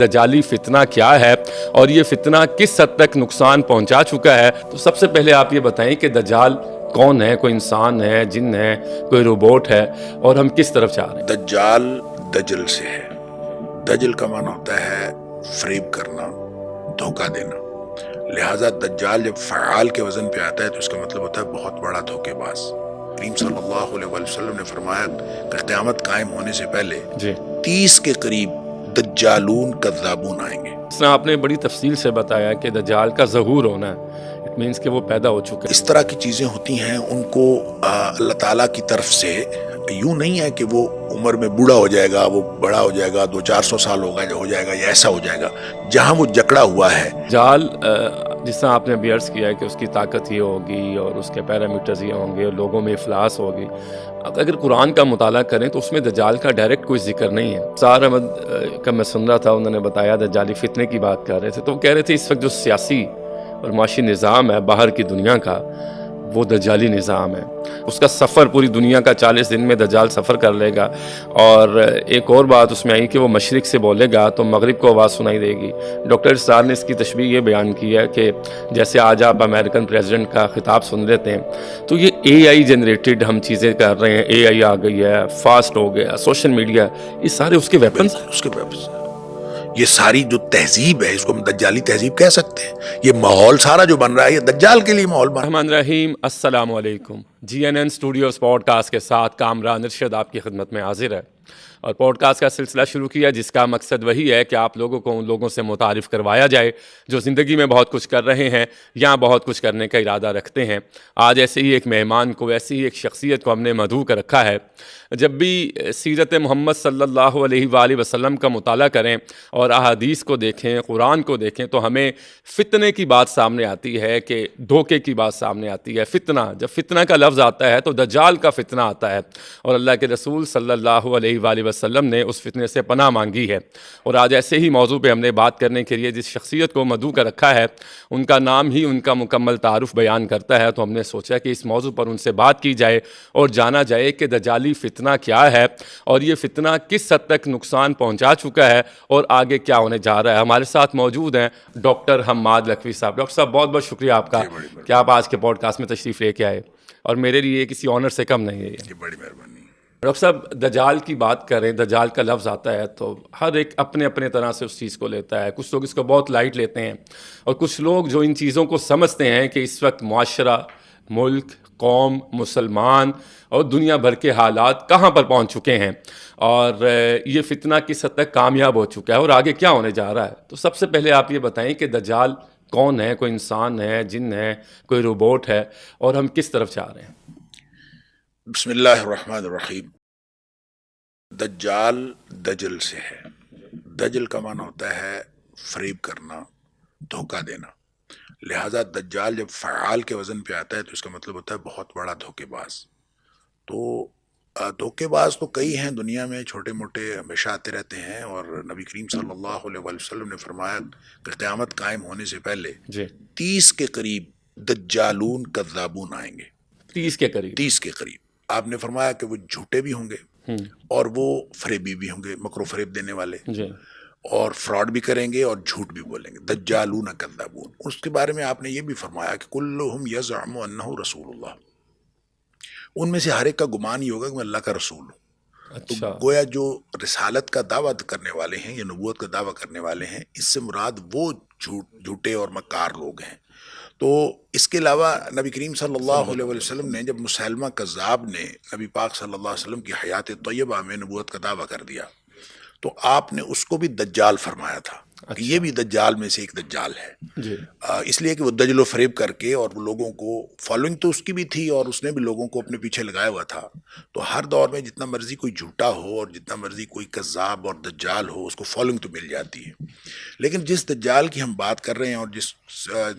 دجالی فتنہ کیا ہے اور یہ فتنہ کس حد تک نقصان پہنچا چکا ہے؟ تو سب سے پہلے آپ یہ بتائیں کہ دجال کون ہے؟ کوئی انسان ہے، جن ہے، کوئی روبوٹ ہے، اور ہم کس طرف جا رہے ہیں؟ دجال دجل سے ہے۔ دجل کا معنی ہوتا ہے فریب کرنا، دھوکہ دینا۔ لہٰذا دجال جب فعال کے وزن پہ آتا ہے تو اس کا مطلب ہوتا ہے بہت بڑا دھوکے باز۔ کریم صلی اللہ علیہ وسلم نے فرمایا کہ قیامت قائم ہونے سے پہلے 30 کے قریب دجالون کذابون آئیں گے۔ اس طرح آپ نے بڑی تفصیل سے بتایا کہ دجال کا ظہور ہونا ہے، اٹ مینس کہ وہ پیدا ہو چکا ہے۔ اس طرح کی چیزیں ہوتی ہیں، ان کو اللہ تعالیٰ کی طرف سے یوں نہیں ہے کہ وہ عمر میں بوڑھا ہو جائے گا، وہ بڑا ہو جائے گا، 200-400 سال ہو جائے گا یا ایسا ہو جائے گا۔ جہاں وہ جکڑا ہوا ہے دجال جس طرح آپ نے بھی عرض کیا ہے کہ اس کی طاقت یہ ہوگی اور اس کے پیرامیٹرز یہ ہوں گے اور لوگوں میں افلاس ہوگی، اگر قرآن کا مطالعہ کریں تو اس میں دجال کا ڈائریکٹ کوئی ذکر نہیں ہے۔ سار احمد کا میں سن رہا تھا، انہوں نے بتایا دجالی فتنے کی بات کر رہے تھے، تو وہ کہہ رہے تھے اس وقت جو سیاسی اور معاشی نظام ہے باہر کی دنیا کا، وہ دجالی نظام ہے۔ اس کا سفر پوری دنیا کا 40 دن میں دجال سفر کر لے گا، اور ایک اور بات اس میں آئی کہ وہ مشرق سے بولے گا تو مغرب کو آواز سنائی دے گی۔ ڈاکٹر اسرار نے اس کی تشبیہ یہ بیان کی ہے کہ جیسے آج آپ امریکن پریزیڈنٹ کا خطاب سن لیتے ہیں تو یہ اے آئی جنریٹڈ ہم چیزیں کر رہے ہیں، اے آئی آ گئی ہے، فاسٹ ہو گیا، سوشل میڈیا، یہ سارے اس کے ویپنز ہیں۔ اس کے ویپنز، یہ ساری جو تہذیب ہے اس کو ہم دجالی تہذیب کہہ سکتے ہیں۔ یہ ماحول سارا جو بن رہا ہے یہ دجال کے لیے ماحول بن رہا ہے۔ الرحمن الرحیم، السلام علیکم۔ GNN اسٹوڈیوز پوڈ کاسٹ کے ساتھ کامران ارشد آپ کی خدمت میں حاضر ہے، اور پوڈ کاسٹ کا سلسلہ شروع کیا جس کا مقصد وہی ہے کہ آپ لوگوں کو ان لوگوں سے متعارف کروایا جائے جو زندگی میں بہت کچھ کر رہے ہیں یا بہت کچھ کرنے کا ارادہ رکھتے ہیں۔ آج ایسے ہی ایک مہمان کو، ایسی ہی ایک شخصیت کو ہم نے مدعو کر رکھا ہے۔ جب بھی سیرت محمد صلی اللہ علیہ وآلہ وسلم کا مطالعہ کریں اور احادیث کو دیکھیں، قرآن کو دیکھیں، تو ہمیں فتنے کی بات سامنے آتی ہے، کہ دھوکے کی بات سامنے آتی ہے۔ فتنہ، جب فتنہ کا لفظ آتا ہے تو دجال کا فتنہ آتا ہے، اور اللہ کے رسول صلی اللہ علیہ وآلہ وسلم نے اس فتنے سے پناہ مانگی ہے۔ اور آج ایسے ہی موضوع پہ ہم نے بات کرنے کے لیے جس شخصیت کو مدعو کر رکھا ہے، ان کا نام ہی ان کا مکمل تعارف بیان کرتا ہے، تو ہم نے سوچا کہ اس موضوع پر ان سے بات کی جائے اور جانا جائے کہ دجالی فتنہ کیا ہے اور یہ فتنہ کس حد تک نقصان پہنچا چکا ہے اور آگے کیا ہونے جا رہا ہے۔ ہمارے ساتھ موجود ہیں ڈاکٹر حماد لکھوی صاحب۔ ڈاکٹر صاحب بہت بہت شکریہ آپ کا کہ آپ آج کے پوڈ کاسٹ میں تشریف لے کے آئے، اور میرے لیے کسی آنر سے کم نہیں ہے یہ۔ بڑی مہربانی۔ ڈاکٹر صاحب دجال کی بات کریں، دجال کا لفظ آتا ہے تو ہر ایک اپنے اپنے طرح سے اس چیز کو لیتا ہے۔ کچھ لوگ اس کو بہت لائٹ لیتے ہیں، اور کچھ لوگ جو ان چیزوں کو سمجھتے ہیں کہ اس وقت معاشرہ، ملک، قوم، مسلمان اور دنیا بھر کے حالات کہاں پر پہنچ چکے ہیں، اور یہ فتنہ کس حد تک کامیاب ہو چکا ہے اور آگے کیا ہونے جا رہا ہے۔ تو سب سے پہلے آپ یہ بتائیں کہ دجال کون ہے؟ کوئی انسان ہے، جن ہے، کوئی روبوٹ ہے، اور ہم کس طرف جا رہے ہیں؟ بسم اللہ الرحمن الرحیم۔ دجال دجل سے ہے۔ دجل کا معنی ہوتا ہے فریب کرنا، دھوکہ دینا۔ لہٰذا دجال جب فعال کے وزن پہ آتا ہے تو اس کا مطلب ہوتا ہے بہت بڑا دھوکے باز۔ تو دھوکے باز تو کئی ہیں دنیا میں، چھوٹے موٹے ہمیشہ آتے رہتے ہیں، اور نبی کریم صلی اللہ علیہ وسلم نے فرمایا کہ قیامت قائم ہونے سے پہلے 30 کے قریب دجالون کذابون آئیں گے۔ 30 کے قریب؟ 30 کے قریب۔ آپ نے فرمایا کہ وہ جھوٹے بھی ہوں گے اور وہ فریبی بھی ہوں گے، مکر و فریب دینے والے، اور فراڈ بھی کریں گے اور جھوٹ بھی بولیں گے۔ دجالون کذابون، اس کے بارے میں آپ نے یہ بھی فرمایا کہ کلہم یزعم انہ رسول اللہ، ان میں سے ہر ایک کا گمان یہ ہوگا کہ میں اللہ کا رسول ہوں۔ تو گویا جو رسالت کا دعویٰ کرنے والے ہیں یا نبوت کا دعویٰ کرنے والے ہیں، اس سے مراد وہ جھوٹے اور مکار لوگ ہیں۔ تو اس کے علاوہ نبی کریم صلی اللہ علیہ وسلم نے جب مسیلمہ کذاب نے نبی پاک صلی اللہ علیہ وسلم کی حیات طیبہ میں نبوت کا دعویٰ کر دیا تو آپ نے اس کو بھی دجال فرمایا تھا کہ یہ بھی دجال میں سے ایک دجال ہے، اس لیے کہ وہ دجل و فریب کر کے، اور وہ لوگوں کو فالوئنگ تو اس کی بھی تھی اور اس نے بھی لوگوں کو اپنے پیچھے لگایا ہوا تھا۔ تو ہر دور میں جتنا مرضی کوئی جھوٹا ہو اور جتنا مرضی کوئی کذاب اور دجال ہو، اس کو فالوئنگ تو مل جاتی ہے۔ لیکن جس دجال کی ہم بات کر رہے ہیں اور جس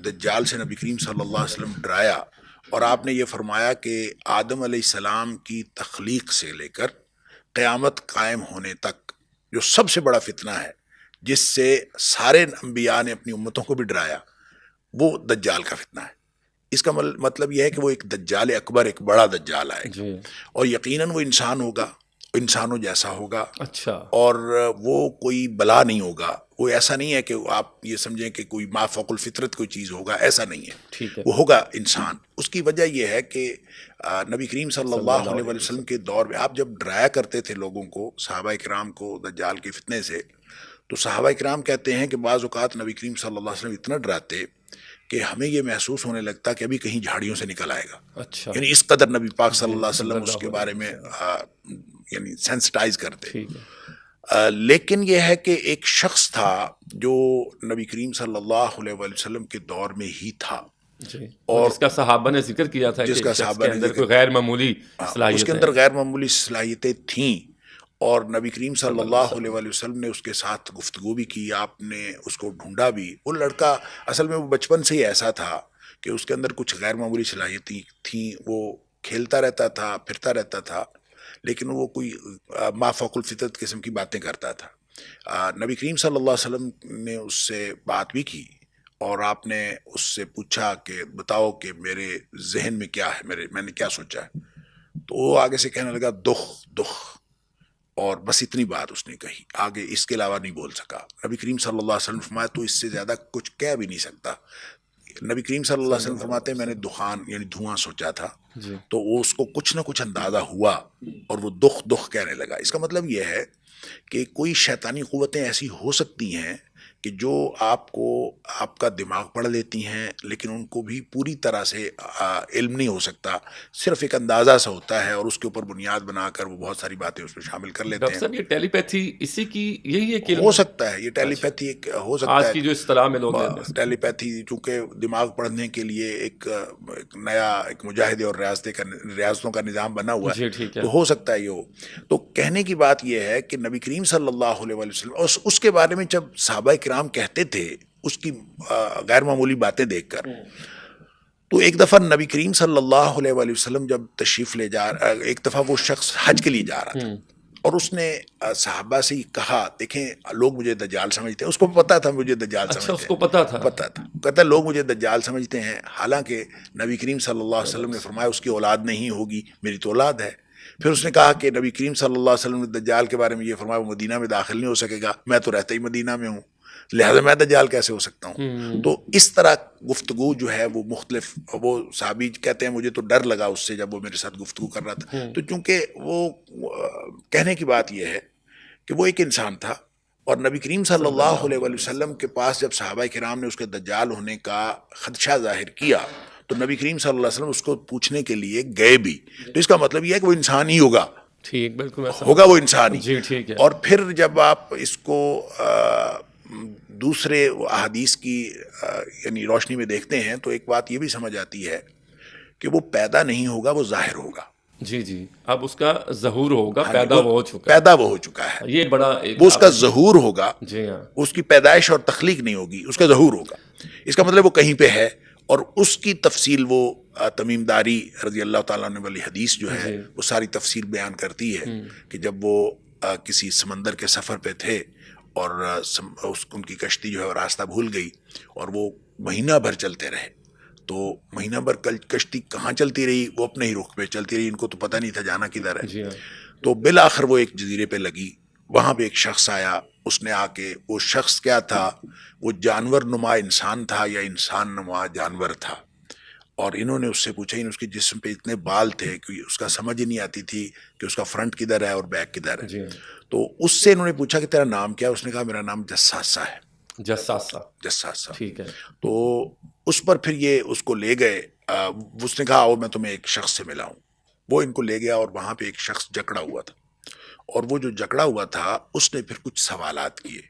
دجال سے نبی کریم صلی اللہ علیہ وسلم ڈرایا، اور آپ نے یہ فرمایا کہ آدم علیہ السلام کی تخلیق سے لے کر قیامت قائم ہونے تک جو سب سے بڑا فتنہ ہے، جس سے سارے انبیاء نے اپنی امتوں کو بھی ڈرایا، وہ دجال کا فتنہ ہے۔ اس کا مطلب یہ ہے کہ وہ ایک دجال اکبر، ایک بڑا دجال آئے گا، اور یقیناً وہ انسان ہوگا، انسانوں جیسا ہوگا. اچھا. اور وہ کوئی بلا نہیں ہوگا. وہ ایسا نہیں ہے کہ آپ یہ سمجھیں کہ کوئی ما فوق الفطرت کوئی چیز ہوگا، ایسا نہیں ہے. ٹھیک ہے. وہ ہوگا انسان. اس کی وجہ یہ ہے کہ نبی کریم صلی اللہ علیہ وسلم کے دور میں آپ جب ڈرایا کرتے تھے لوگوں کو، صحابہ کرام کو دجال کے فتنے سے، تو صحابہ کرام کہتے ہیں کہ بعض اوقات نبی کریم صلی اللہ علیہ وسلم اتنا ڈراتے کہ ہمیں یہ محسوس ہونے لگتا کہ ابھی کہیں جھاڑیوں سے نکل آئے گا. اچھا. یعنی اس قدر نبی پاک صلی اللہ علیہ وسلم اس کے بارے میں یعنی سینسٹائز کرتے. لیکن یہ ہے کہ ایک شخص تھا جو نبی کریم صلی اللہ علیہ وسلم کے دور میں ہی تھا، اور جس کا صحابہ نے ذکر کیا تھا جس کا صحابہ کے اندر کوئی غیر معمولی صلاحیت، اس کے اندر غیر معمولی صلاحیتیں تھیں، اور نبی کریم صلی اللہ علیہ وسلم نے اس کے ساتھ گفتگو بھی کی. آپ نے اس کو ڈھونڈا بھی. وہ لڑکا اصل میں وہ بچپن سے ہی ایسا تھا کہ اس کے اندر کچھ غیر معمولی صلاحیتیں تھیں. وہ کھیلتا رہتا تھا، پھرتا رہتا تھا، لیکن وہ کوئی ما فوق الفطرت قسم کی باتیں کرتا تھا. نبی کریم صلی اللہ علیہ وسلم نے اس سے بات بھی کی، اور آپ نے اس سے پوچھا کہ بتاؤ کہ میرے ذہن میں کیا ہے، میں نے کیا سوچا ہے. تو وہ آگے سے کہنے لگا دخ، اور بس اتنی بات اس نے کہی، آگے اس کے علاوہ نہیں بول سکا. نبی کریم صلی اللہ علیہ وسلم فرمایا تو اس سے زیادہ کچھ کہہ بھی نہیں سکتا. نبی کریم صلی اللہ علیہ وسلم فرماتے ہیں میں نے دخان یعنی دھواں سوچا تھا، تو وہ اس کو کچھ نہ کچھ اندازہ ہوا اور وہ دخ کہنے لگا. اس کا مطلب یہ ہے کہ کوئی شیطانی قوتیں ایسی ہو سکتی ہیں کہ جو آپ کو آپ کا دماغ پڑھ لیتی ہیں، لیکن ان کو بھی پوری طرح سے علم نہیں ہو سکتا، صرف ایک اندازہ سا ہوتا ہے، اور اس کے اوپر بنیاد بنا کر وہ بہت ساری باتیں اس میں شامل کر لیتے ہیں. ڈاکٹر صاحب یہ ٹیلی پیتھی اسی کی یہی ہے، ہو سکتا ہے یہ ٹیلی پیتھی ایک ہو سکتا ہے. آج کی جو اصطلاح میں لوگ ٹیلی پیتھی چونکہ دماغ پڑھنے کے لیے ایک نیا ایک مجاہدے اور ریاضتوں کا نظام بنا ہوا ہے، تو ہو سکتا ہے یہ ہو. تو کہنے کی بات یہ ہے کہ نبی کریم صلی اللہ علیہ وسلم اور اس کے بارے میں جب صحابہ کرام کہتے تھے اس کی غیر معمولی باتیں دیکھ کر، تو ایک دفعہ نبی کریم صلی اللہ علیہ وسلم جب تشریف لے ایک دفعہ وہ شخص حج کے لیے جا رہا تھا، اور اس نے صحابہ سے کہا دیکھیں لوگ مجھے دجال سمجھتے ہیں. اس کو پتا تھا مجھے دجال سمجھتے ہیں. اس کو پتا تھا. کہتا لوگ مجھے دجال سمجھتے ہیں، حالانکہ نبی کریم صلی اللہ علیہ وسلم نے فرمایا اس کی اولاد نہیں ہوگی، میری تو اولاد ہے. پھر اس نے کہا کہ نبی کریم صلی اللہ علیہ وسلم نے دجال کے بارے میں یہ فرمایا وہ مدینہ میں داخل نہیں ہو سکے گا، میں تو رہتا ہی مدینہ میں ہوں، لہذا میں دجال کیسے ہو سکتا ہوں. تو اس طرح گفتگو جو ہے وہ مختلف، وہ صحابی کہتے ہیں مجھے تو ڈر لگا اس سے جب وہ میرے ساتھ گفتگو کر رہا تھا. تو چونکہ وہ کہنے کی بات یہ ہے کہ وہ ایک انسان تھا، اور نبی کریم صلی اللہ علیہ وسلم کے پاس جب صحابہ کرام نے اس کے دجال ہونے کا خدشہ ظاہر کیا تو نبی کریم صلی اللہ علیہ وسلم اس کو پوچھنے کے لیے گئے بھی. تو اس کا مطلب یہ ہے کہ وہ انسان ہی ہوگا. ٹھیک، بالکل ہوگا وہ انسان ہی. جی ٹھیک ہے. اور پھر جب آپ اس کو دوسرے احادیث کی یعنی روشنی میں دیکھتے ہیں تو ایک بات یہ بھی سمجھ آتی ہے کہ وہ پیدا نہیں ہوگا، وہ ظاہر ہوگا. جی اب اس کا ظہور ہوگا. پیدا وہ ہو چکا ہے. یہ بڑا وہ اس کا ظہور ہوگا. جی ہاں. اس کی پیدائش اور تخلیق نہیں ہوگی، اس کا ظہور ہوگا. اس کا مطلب وہ کہیں پہ ہے، اور اس کی تفصیل وہ تمیم داری رضی اللہ تعالیٰ عنہ والی حدیث جو ہے وہ ساری تفصیل بیان کرتی ہے کہ جب وہ کسی سمندر کے سفر پہ تھے اور ان کی کشتی جو ہے راستہ بھول گئی، اور وہ مہینہ بھر چلتے رہے. تو مہینہ بھر کشتی کہاں چلتی رہی، وہ اپنے ہی رخ پہ چلتی رہی، ان کو تو پتہ نہیں تھا جانا کدھر ہے. تو بالآخر وہ ایک جزیرے پہ لگی. وہاں پہ ایک شخص آیا. اس نے آ کے، وہ شخص کیا تھا، وہ جانور نما انسان تھا یا انسان نما جانور تھا. اور انہوں نے اس سے پوچھا، اس کے جسم پہ اتنے بال تھے کہ اس کا سمجھ ہی نہیں آتی تھی کہ اس کا فرنٹ کدھر ہے اور بیک کدھر ہے. تو اس سے انہوں نے پوچھا کہ تیرا نام کیا ہے؟ اس نے کہا میرا نام جساسہ ہے. جساسہ. ٹھیک ہے. تو اس پر پھر یہ اس کو لے گئے. اس نے کہا اور میں تمہیں ایک شخص سے ملا ہوں. وہ ان کو لے گیا، اور وہاں پہ ایک شخص جکڑا ہوا تھا، اور وہ جو جکڑا ہوا تھا اس نے پھر کچھ سوالات کیے.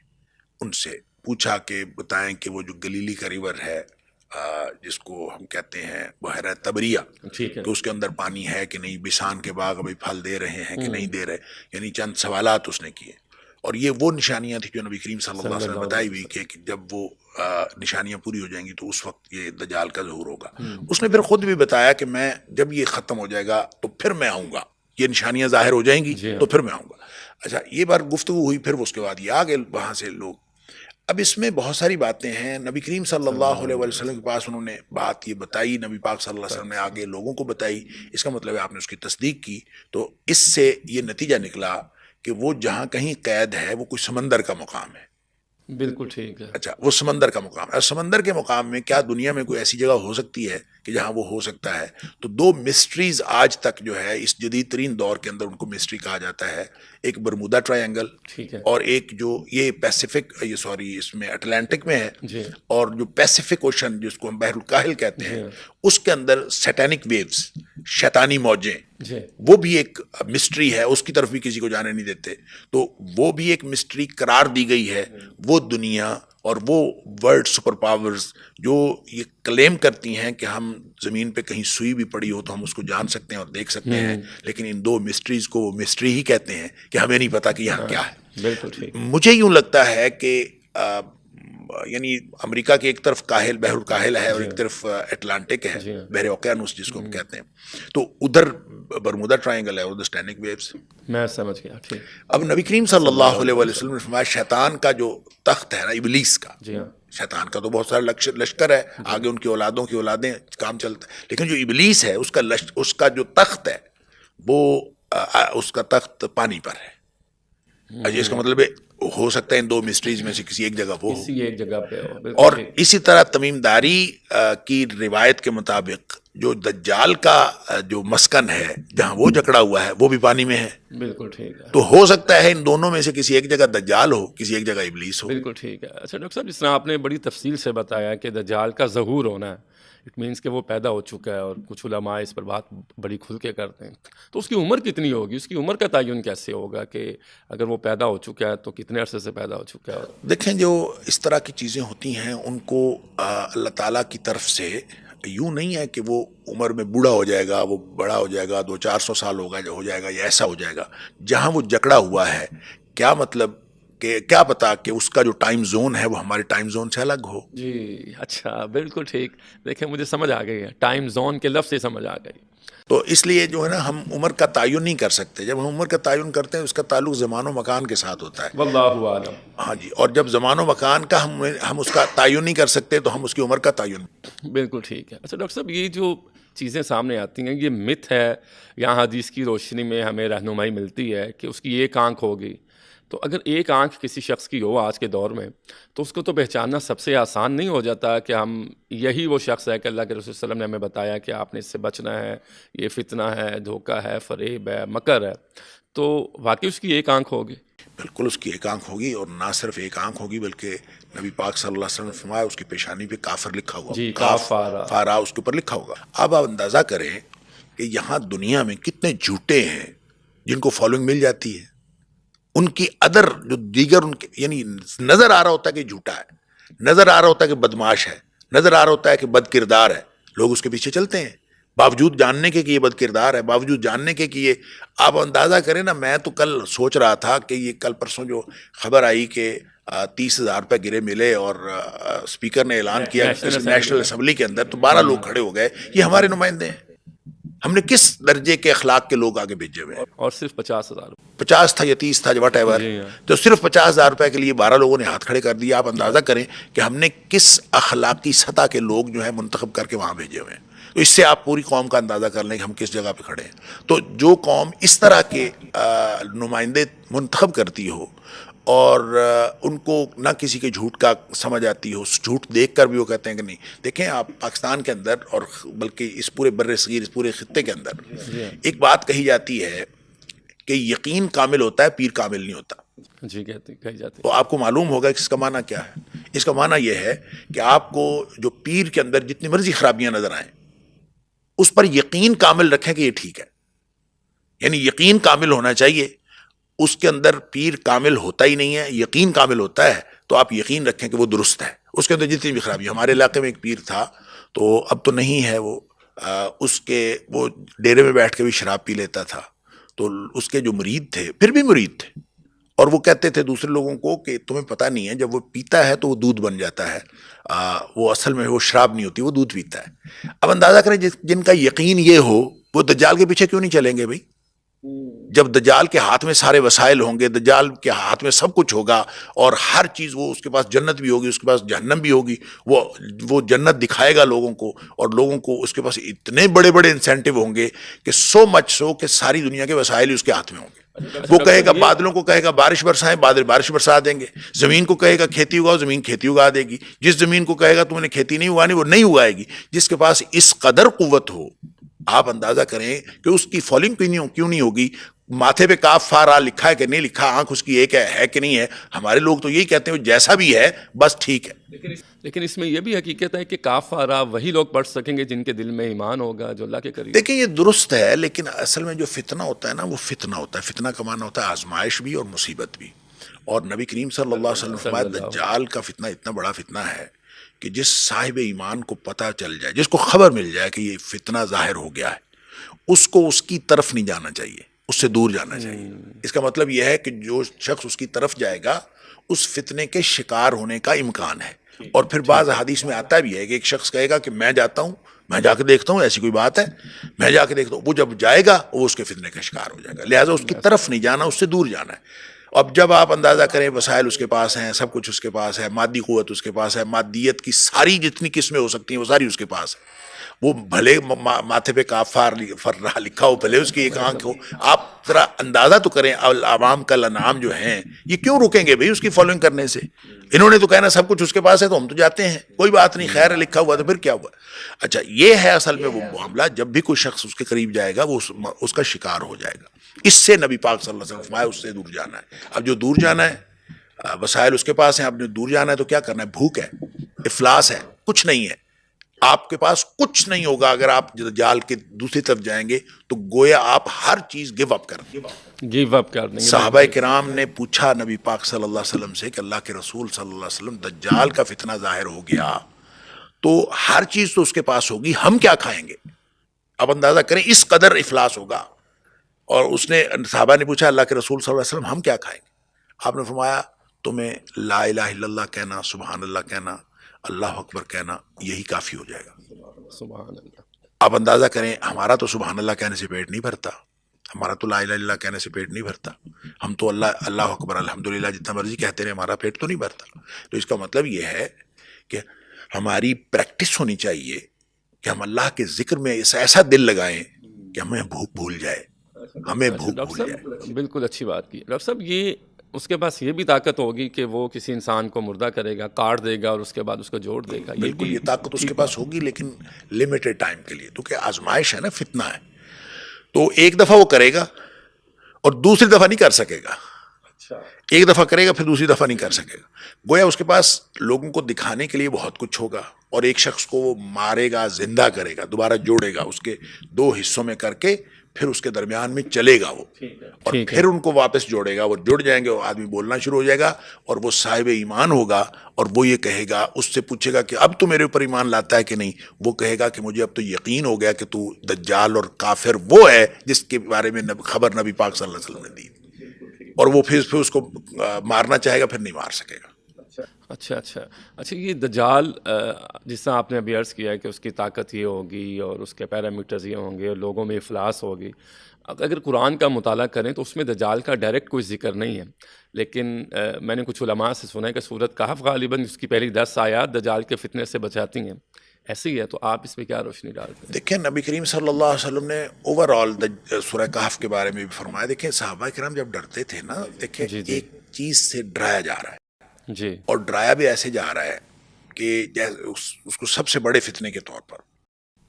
ان سے پوچھا کہ بتائیں کہ وہ جو گلیلی کا ریور ہے جس کو ہم کہتے ہیں بحیرہ طبریہ، کہ اس کے اندر پانی ہے کہ نہیں، بسان کے باغ ابھی پھل دے رہے ہیں کہ نہیں دے رہے. یعنی چند سوالات اس نے کیے. اور یہ وہ نشانیاں تھیں جو نبی کریم صلی اللہ علیہ وسلم بتائی ہوئی کہ جب وہ نشانیاں پوری ہو جائیں گی تو اس وقت یہ دجال کا ظہور ہوگا. اس نے پھر خود بھی بتایا کہ میں جب یہ ختم ہو جائے گا تو پھر میں آؤں گا، یہ نشانیاں ظاہر ہو جائیں گی تو پھر میں آؤں گا. اچھا، یہ بار گفتگو ہوئی. پھر اس کے بعد یہ آگے وہاں سے لوگ اب اس میں بہت ساری باتیں ہیں. نبی کریم صلی اللہ علیہ وسلم کے پاس انہوں نے بات یہ بتائی, نبی پاک صلی اللہ علیہ وسلم نے آگے لوگوں کو بتائی, اس کا مطلب ہے آپ نے اس کی تصدیق کی. تو اس سے یہ نتیجہ نکلا کہ وہ جہاں کہیں قید ہے وہ کوئی سمندر کا مقام ہے. بالکل ٹھیک ہے. اچھا, وہ سمندر کا مقام ہے. اور سمندر کے مقام میں کیا دنیا میں کوئی ایسی جگہ ہو سکتی ہے کہ جہاں وہ ہو سکتا ہے؟ تو دو مسٹریز آج تک جو ہے اس جدید ترین دور کے اندر ان کو مسٹری کہا جاتا ہے. ایک برمودا ٹرائی اینگل, اور ایک جو یہ پیسیفک, یہ سوری اس میں اٹلانٹک میں ہے, اور جو پیسیفک اوشن جس کو ہم بحر الکاہل کہتے ہیں, اس کے اندر سیٹینک ویوز, شیطانی موجیں, وہ بھی ایک مسٹری ہے. اس کی طرف بھی کسی کو جانے نہیں دیتے. تو وہ بھی ایک مسٹری قرار دی گئی ہے. وہ دنیا اور وہ ورلڈ سپر پاورز جو یہ کلیم کرتی ہیں کہ ہم زمین پہ کہیں سوئی بھی پڑی ہو تو ہم اس کو جان سکتے ہیں اور دیکھ سکتے ہیں, لیکن ان دو مسٹریز کو وہ مسٹری ہی کہتے ہیں کہ ہمیں نہیں پتا کہ یہاں کیا ہے. بالکل. مجھے یوں لگتا ہے کہ یعنی امریکہ کی ایک طرف کاہل, بحر الکاہل ہے, اور ایک طرف اٹلانٹک ہے, بحر اوقیانوس جس کو ہم کہتے ہیں. تو ادھر برمودا ٹرائنگل ہے, ادھر سٹینک ویوز. میں سمجھ گیا. اب نبی کریم صلی اللہ علیہ وسلم نے فرمایا شیطان کا جو تخت ہے نا, ابلیس کا, شیطان کا تو بہت سارا لشکر ہے, آگے ان کی اولادوں کی اولادیں کام چلتا ہے, لیکن جو ابلیس ہے اس کا جو تخت ہے وہ اس کا تخت پانی پر ہے. اس کا مطلب ہو سکتا ہے ان دو مسٹریز میں سے کسی ایک جگہ وہ ہو, ایک جگہ پہ ہو. اور اسی طرح تمیم داری کی روایت کے مطابق جو دجال کا جو مسکن ہے جہاں وہ جکڑا ہوا ہے وہ بھی پانی میں ہے. بالکل ٹھیک ہے. تو ہو سکتا ہے ان دونوں میں سے کسی ایک جگہ دجال ہو, کسی ایک جگہ ابلیس ہو. بالکل ٹھیک ہے. اچھا ڈاکٹر صاحب, جس طرح آپ نے بڑی تفصیل سے بتایا کہ دجال کا ظہور ہونا ہے, اٹ مینس کہ وہ پیدا ہو چکا ہے, اور کچھ علماء اس پر بات بڑی کھل کے کرتے ہیں. تو اس کی عمر کتنی ہوگی, اس کی عمر کا تعین کیسے ہوگا کہ اگر وہ پیدا ہو چکا ہے تو کتنے عرصے سے پیدا ہو چکا ہے؟ دیکھیں, جو اس طرح کی چیزیں ہوتی ہیں ان کو اللہ تعالیٰ کی طرف سے یوں نہیں ہے کہ وہ عمر میں بوڑھا ہو جائے گا, وہ بڑا ہو جائے گا, 200-400 سال ہو جائے گا یا ایسا ہو جائے گا. جہاں وہ جکڑا ہوا ہے, کیا مطلب کہ کیا پتا کہ اس کا جو ٹائم زون ہے وہ ہمارے ٹائم زون سے الگ ہو. جی اچھا, بالکل ٹھیک. دیکھیں مجھے سمجھ آ گئی ہے, ٹائم زون کے لفظ سے سمجھ آ گئی. تو اس لیے جو ہے نا ہم عمر کا تعین نہیں کر سکتے. جب ہم عمر کا تعین کرتے ہیں اس کا تعلق زمان و مکان کے ساتھ ہوتا ہے. واللہ اعلم. ہاں جی, اور جب زمان و مکان کا ہم اس کا تعین نہیں کر سکتے تو ہم اس کی عمر کا تعین. بالکل ٹھیک ہے. اچھا ڈاکٹر صاحب, یہ جو چیزیں سامنے آتی ہیں یہ مت ہے یا حدیث کی روشنی میں ہمیں رہنمائی ملتی ہے کہ اس کی ایک آنکھ ہوگی؟ تو اگر ایک آنکھ کسی شخص کی ہو آج کے دور میں تو اس کو تو پہچاننا سب سے آسان نہیں ہو جاتا کہ ہم یہی وہ شخص ہے کہ اللہ کے رسول صلی اللہ علیہ وسلم نے ہمیں بتایا کہ آپ نے اس سے بچنا ہے, یہ فتنہ ہے, دھوکہ ہے, فریب ہے, مکر ہے. تو واقعی اس کی ایک آنکھ ہوگی؟ بالکل اس کی ایک آنکھ ہوگی, اور نہ صرف ایک آنکھ ہوگی بلکہ نبی پاک صلی اللہ علیہ وسلم نے فرمایا اس کی پیشانی پہ کافر لکھا ہوا, جی, فارا اس کے اوپر لکھا ہوگا. اب آپ اندازہ کریں کہ یہاں دنیا میں کتنے جھوٹے ہیں جن کو فالوئنگ مل جاتی ہے. ان کی ادر جو دیگر ان کے یعنی نظر آ رہا ہوتا ہے کہ جھوٹا ہے, نظر آ رہا ہوتا ہے کہ بدماش ہے, نظر آ رہا ہوتا ہے کہ بد کردار ہے, لوگ اس کے پیچھے چلتے ہیں باوجود جاننے کے کہ یہ بد کردار ہے, باوجود جاننے کے کہ یہ. آپ اندازہ کریں نا, میں تو کل سوچ رہا تھا کہ یہ کل پرسوں جو خبر آئی کہ 30,000 روپے گرے ملے اور اسپیکر نے اعلان کیا نیشنل اسمبلی کے اندر, تو 12 لوگ کھڑے ہو گئے. یہ ہمارے نمائندے ہیں. ہم نے کس درجے کے اخلاق کے لوگ آگے بھیجے ہوئے ہیں؟ اور صرف 50,000 50 تھا یا 30 تھا, واٹ ایور, تو صرف 50,000 روپے کے لیے 12 لوگوں نے ہاتھ کھڑے کر دیا. آپ اندازہ کریں کہ ہم نے کس اخلاقی سطح کے لوگ جو ہے منتخب کر کے وہاں بھیجے ہوئے ہیں. تو اس سے آپ پوری قوم کا اندازہ کر لیں کہ ہم کس جگہ پہ کھڑے ہیں. تو جو قوم اس طرح کے نمائندے منتخب کرتی ہو اور ان کو نہ کسی کے جھوٹ کا سمجھ آتی ہو, جھوٹ دیکھ کر بھی وہ کہتے ہیں کہ نہیں. دیکھیں آپ پاکستان کے اندر اور بلکہ اس پورے بر صغیر, اس پورے خطے کے اندر ایک بات کہی جاتی ہے کہ یقین کامل ہوتا ہے, پیر کامل نہیں ہوتا. جی کہی جاتی. تو آپ کو معلوم ہوگا کہ اس کا معنی کیا ہے. اس کا معنی یہ ہے کہ آپ کو جو پیر کے اندر جتنی مرضی خرابیاں نظر آئیں اس پر یقین کامل رکھیں کہ یہ ٹھیک ہے. یعنی یقین کامل ہونا چاہیے. اس کے اندر پیر کامل ہوتا ہی نہیں ہے, یقین کامل ہوتا ہے, تو آپ یقین رکھیں کہ وہ درست ہے. اس کے اندر جتنی بھی خرابی, ہمارے علاقے میں ایک پیر تھا, تو اب تو نہیں ہے وہ, اس کے وہ ڈیرے میں بیٹھ کے بھی شراب پی لیتا تھا. تو اس کے جو مرید تھے, پھر بھی مرید تھے, اور وہ کہتے تھے دوسرے لوگوں کو کہ تمہیں پتہ نہیں ہے, جب وہ پیتا ہے تو وہ دودھ بن جاتا ہے, وہ اصل میں وہ شراب نہیں ہوتی, وہ دودھ پیتا ہے. اب اندازہ کریں جن کا یقین یہ ہو وہ دجال کے پیچھے کیوں نہیں چلیں گے بھائی؟ جب دجال کے ہاتھ میں سارے وسائل ہوں گے، دجال کے ہاتھ میں سب کچھ ہوگا اور ہر چیز، وہ اس کے پاس جنت بھی ہوگی، اس کے پاس جہنم بھی ہوگی، وہ جنت دکھائے گا لوگوں کو، اور لوگوں کو اس کے پاس اتنے بڑے بڑے انسینٹیو ہوں گے کہ سو مچ سو کہ ساری دنیا کے وسائل ہی اس کے ہاتھ میں ہوں گے۔ وہ کہے گا بادلوں کو کہے گا بارش برسائیں، بادل بارش برسا دیں گے، زمین کو کہے گا کھیتی اگاؤ، زمین کھیتی اگا دے گی، جس زمین کو کہے گا تم نے کھیتی نہیں اگانی وہ نہیں اگائے گی۔ جس کے پاس اس قدر قوت ہو، آپ اندازہ کریں کہ اس کی فالوئنگ کیوں نہیں ہوگی۔ ماتھے پہ کاف فا را لکھا ہے کہ نہیں لکھا، آنکھ اس کی ایک ہے کہ نہیں ہے، ہمارے لوگ تو یہی کہتے ہیں جیسا بھی ہے بس ٹھیک ہے۔ لیکن اس میں یہ بھی حقیقت ہے کہ کاف آ رہا وہی لوگ پڑھ سکیں گے جن کے دل میں ایمان ہوگا، جو اللہ کے قریب۔ دیکھیں یہ درست ہے، لیکن اصل میں جو فتنہ ہوتا ہے نا، وہ فتنہ ہوتا ہے، فتنہ کا معنی ہوتا ہے آزمائش بھی اور مصیبت بھی۔ اور نبی کریم صلی اللہ علیہ وسلم فرمایا دجال کا فتنہ اتنا بڑا فتنہ ہے کہ جس صاحب ایمان کو پتہ چل جائے، جس کو خبر مل جائے کہ یہ فتنہ ظاہر ہو گیا ہے، اس کو اس کی طرف نہیں جانا چاہیے، اس سے دور جانا چاہیے۔ اس کا مطلب یہ ہے کہ جو شخص اس کی طرف جائے گا اس فتنے کے شکار ہونے کا امکان ہے۔ اور پھر بعض حدیث میں آتا بھی ہے کہ ایک شخص کہے گا کہ میں جاتا ہوں، میں جا کے دیکھتا ہوں، ایسی کوئی بات ہے، میں جا کے دیکھتا ہوں، وہ جب جائے گا وہ اس کے فتنے کا شکار ہو جائے گا۔ لہٰذا اس کی طرف نہیں جانا، اس سے دور جانا ہے۔ اب جب آپ اندازہ کریں وسائل اس کے پاس ہیں، سب کچھ اس کے پاس ہے، مادی قوت اس کے پاس ہے، مادیت کی ساری جتنی قسمیں ہو سکتی ہیں وہ ساری اس کے پاس ہے، وہ بھلے ماتھے پہ کاف فرا لکھا ہو، بھلے اس کی ایک آنکھ ہو، آپ ذرا اندازہ تو کریں عوام کا الانعام جو ہیں یہ کیوں رکیں گے بھائی اس کی فالوئنگ کرنے سے؟ انہوں نے تو کہنا سب کچھ اس کے پاس ہے تو ہم تو جاتے ہیں، کوئی بات نہیں، خیر ہے لکھا ہوا تو پھر کیا ہوا۔ اچھا یہ ہے اصل میں وہ معاملہ، جب بھی کوئی شخص اس کے قریب جائے گا وہ اس کا شکار ہو جائے گا۔ اس سے نبی پاک صلی اللہ علیہ وسلم فرمایا اس سے دور جانا ہے۔ اب جو دور جانا ہے، وسائل اس کے پاس ہیں، اب جو دور جانا ہے تو کیا کرنا ہے؟ بھوک ہے، افلاس ہے، کچھ نہیں ہے، آپ کے پاس کچھ نہیں ہوگا۔ اگر آپ دجال کے دوسری طرف جائیں گے تو گویا آپ ہر چیز گیو اپ کر دیں گے۔ صحابہ کرام نے پوچھا نبی پاک صلی اللہ علیہ وسلم سے کہ اللہ کے رسول صلی اللہ علیہ وسلم دجال کا فتنہ ظاہر ہو گیا تو ہر چیز تو اس کے پاس ہوگی، ہم کیا کھائیں گے؟ اب اندازہ کریں اس قدر افلاس ہوگا۔ اور اس نے صحابہ نے پوچھا اللہ کے رسول صلی اللہ علیہ وسلم ہم کیا کھائیں گے؟ آپ نے فرمایا تمہیں لا الہ الا اللہ کہنا، سبحان اللہ کہنا، اللہ اکبر کہنا، یہی کافی ہو جائے گا۔ سبحان اللہ۔ آپ اندازہ کریں ہمارا تو سبحان اللہ کہنے سے پیٹ نہیں بھرتا، ہمارا تو لا الہ الا اللہ کہنے سے پیٹ نہیں بھرتا، ہم تو اللہ اکبر الحمدللہ جتنا مرضی کہتے رہے، ہمارا پیٹ تو نہیں بھرتا۔ تو اس کا مطلب یہ ہے کہ ہماری پریکٹس ہونی چاہیے کہ ہم اللہ کے ذکر میں ایسا دل لگائیں کہ ہمیں بھوک بھول جائے، ہمیں بھوک بھول جائے۔ بالکل اچھی بات کی ڈاکٹر صاحب۔ یہ اس کے پاس یہ بھی طاقت ہوگی کہ وہ کسی انسان کو مردہ کرے گا، کاٹ دے گا اور اس کے بعد اس کو جوڑ دے گا۔ بالکل یہ طاقت اس کے پاس ہوگی، لیکن لمیٹڈ ٹائم کے لیے، کیونکہ آزمائش ہے نا، فتنہ ہے، تو ایک دفعہ وہ کرے گا اور دوسری دفعہ نہیں کر سکے گا۔ ایک دفعہ کرے گا پھر دوسری دفعہ نہیں کر سکے گا، گویا اس کے پاس لوگوں کو دکھانے کے لیے بہت کچھ ہوگا، اور ایک شخص کو وہ مارے گا، زندہ کرے گا، دوبارہ جوڑے گا، اس کے دو حصوں میں کر کے پھر اس کے درمیان میں چلے گا وہ، اور پھر ان کو واپس جوڑے گا، وہ جڑ جائیں گے، وہ آدمی بولنا شروع ہو جائے گا، اور وہ صاحب ایمان ہوگا، اور وہ یہ کہے گا، اس سے پوچھے گا کہ اب تو میرے اوپر ایمان لاتا ہے کہ نہیں؟ وہ کہے گا کہ مجھے اب تو یقین ہو گیا کہ تو دجال اور کافر وہ ہے جس کے بارے میں خبر نبی پاک صلی اللہ علیہ وسلم نے دی، اور وہ پھر اس کو مارنا چاہے گا، پھر نہیں مار سکے گا۔ اچھا یہ دجال جس طرح آپ نے ابھی عرض کیا ہے کہ اس کی طاقت یہ ہوگی اور اس کے پیرامیٹرز یہ ہوں گے اور لوگوں میں افلاس ہوگی، اگر قرآن کا مطالعہ کریں تو اس میں دجال کا ڈائریکٹ کوئی ذکر نہیں ہے، لیکن میں نے کچھ علماء سے سنا ہے کہ سورۃ کہف غالباً اس کی پہلی 10 آیات دجال کے فتنے سے بچاتی ہیں، ایسے ہی ہے، تو آپ اس پہ کیا روشنی ڈالتے ہیں؟ دیکھیں نبی کریم صلی اللہ علیہ وسلم نے اوور آل سورہ کہف کے بارے میں بھی فرمایا۔ دیکھیں صحابہ کرام جب ڈرتے تھے نا، دیکھیں ایک چیز سے ڈرایا جا رہا ہے جی، اور ڈرایا بھی ایسے جا رہا ہے کہ اس کو سب سے بڑے فتنے کے طور پر۔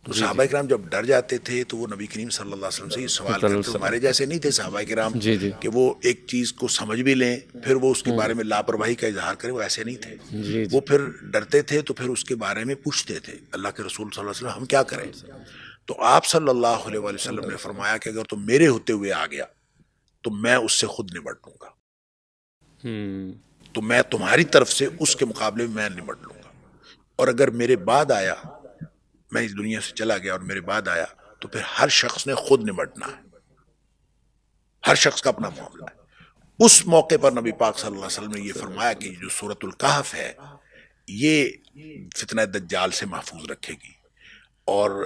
تو صحابہ کرام جب ڈر جاتے تھے تو وہ نبی کریم صلی اللہ علیہ وسلم سے یہ سوال کرتے، ہمارے جیسے نہیں تھے صحابہ کرام کہ وہ ایک چیز کو سمجھ بھی لیں پھر وہ اس کے بارے میں لاپرواہی کا اظہار کریں، وہ ایسے نہیں تھے، وہ پھر ڈرتے تھے تو پھر اس کے بارے میں پوچھتے تھے اللہ کے رسول صلی اللہ علیہ وسلم ہم کیا کریں؟ تو آپ صلی اللہ علیہ وسلم نے فرمایا کہ اگر تم میرے ہوتے ہوئے آ گیا تو میں اس سے خود نمٹ لوں گا، تو میں تمہاری طرف سے اس کے مقابلے میں نمٹ لوں گا، اور اگر میرے بعد آیا، میں اس دنیا سے چلا گیا اور میرے بعد آیا، تو پھر ہر شخص نے خود نمٹنا ہے، ہر شخص کا اپنا معاملہ ہے۔ اس موقع پر نبی پاک صلی اللہ علیہ وسلم نے یہ فرمایا کہ جو سورۃ الکہف ہے یہ فتنہ دجال سے محفوظ رکھے گی، اور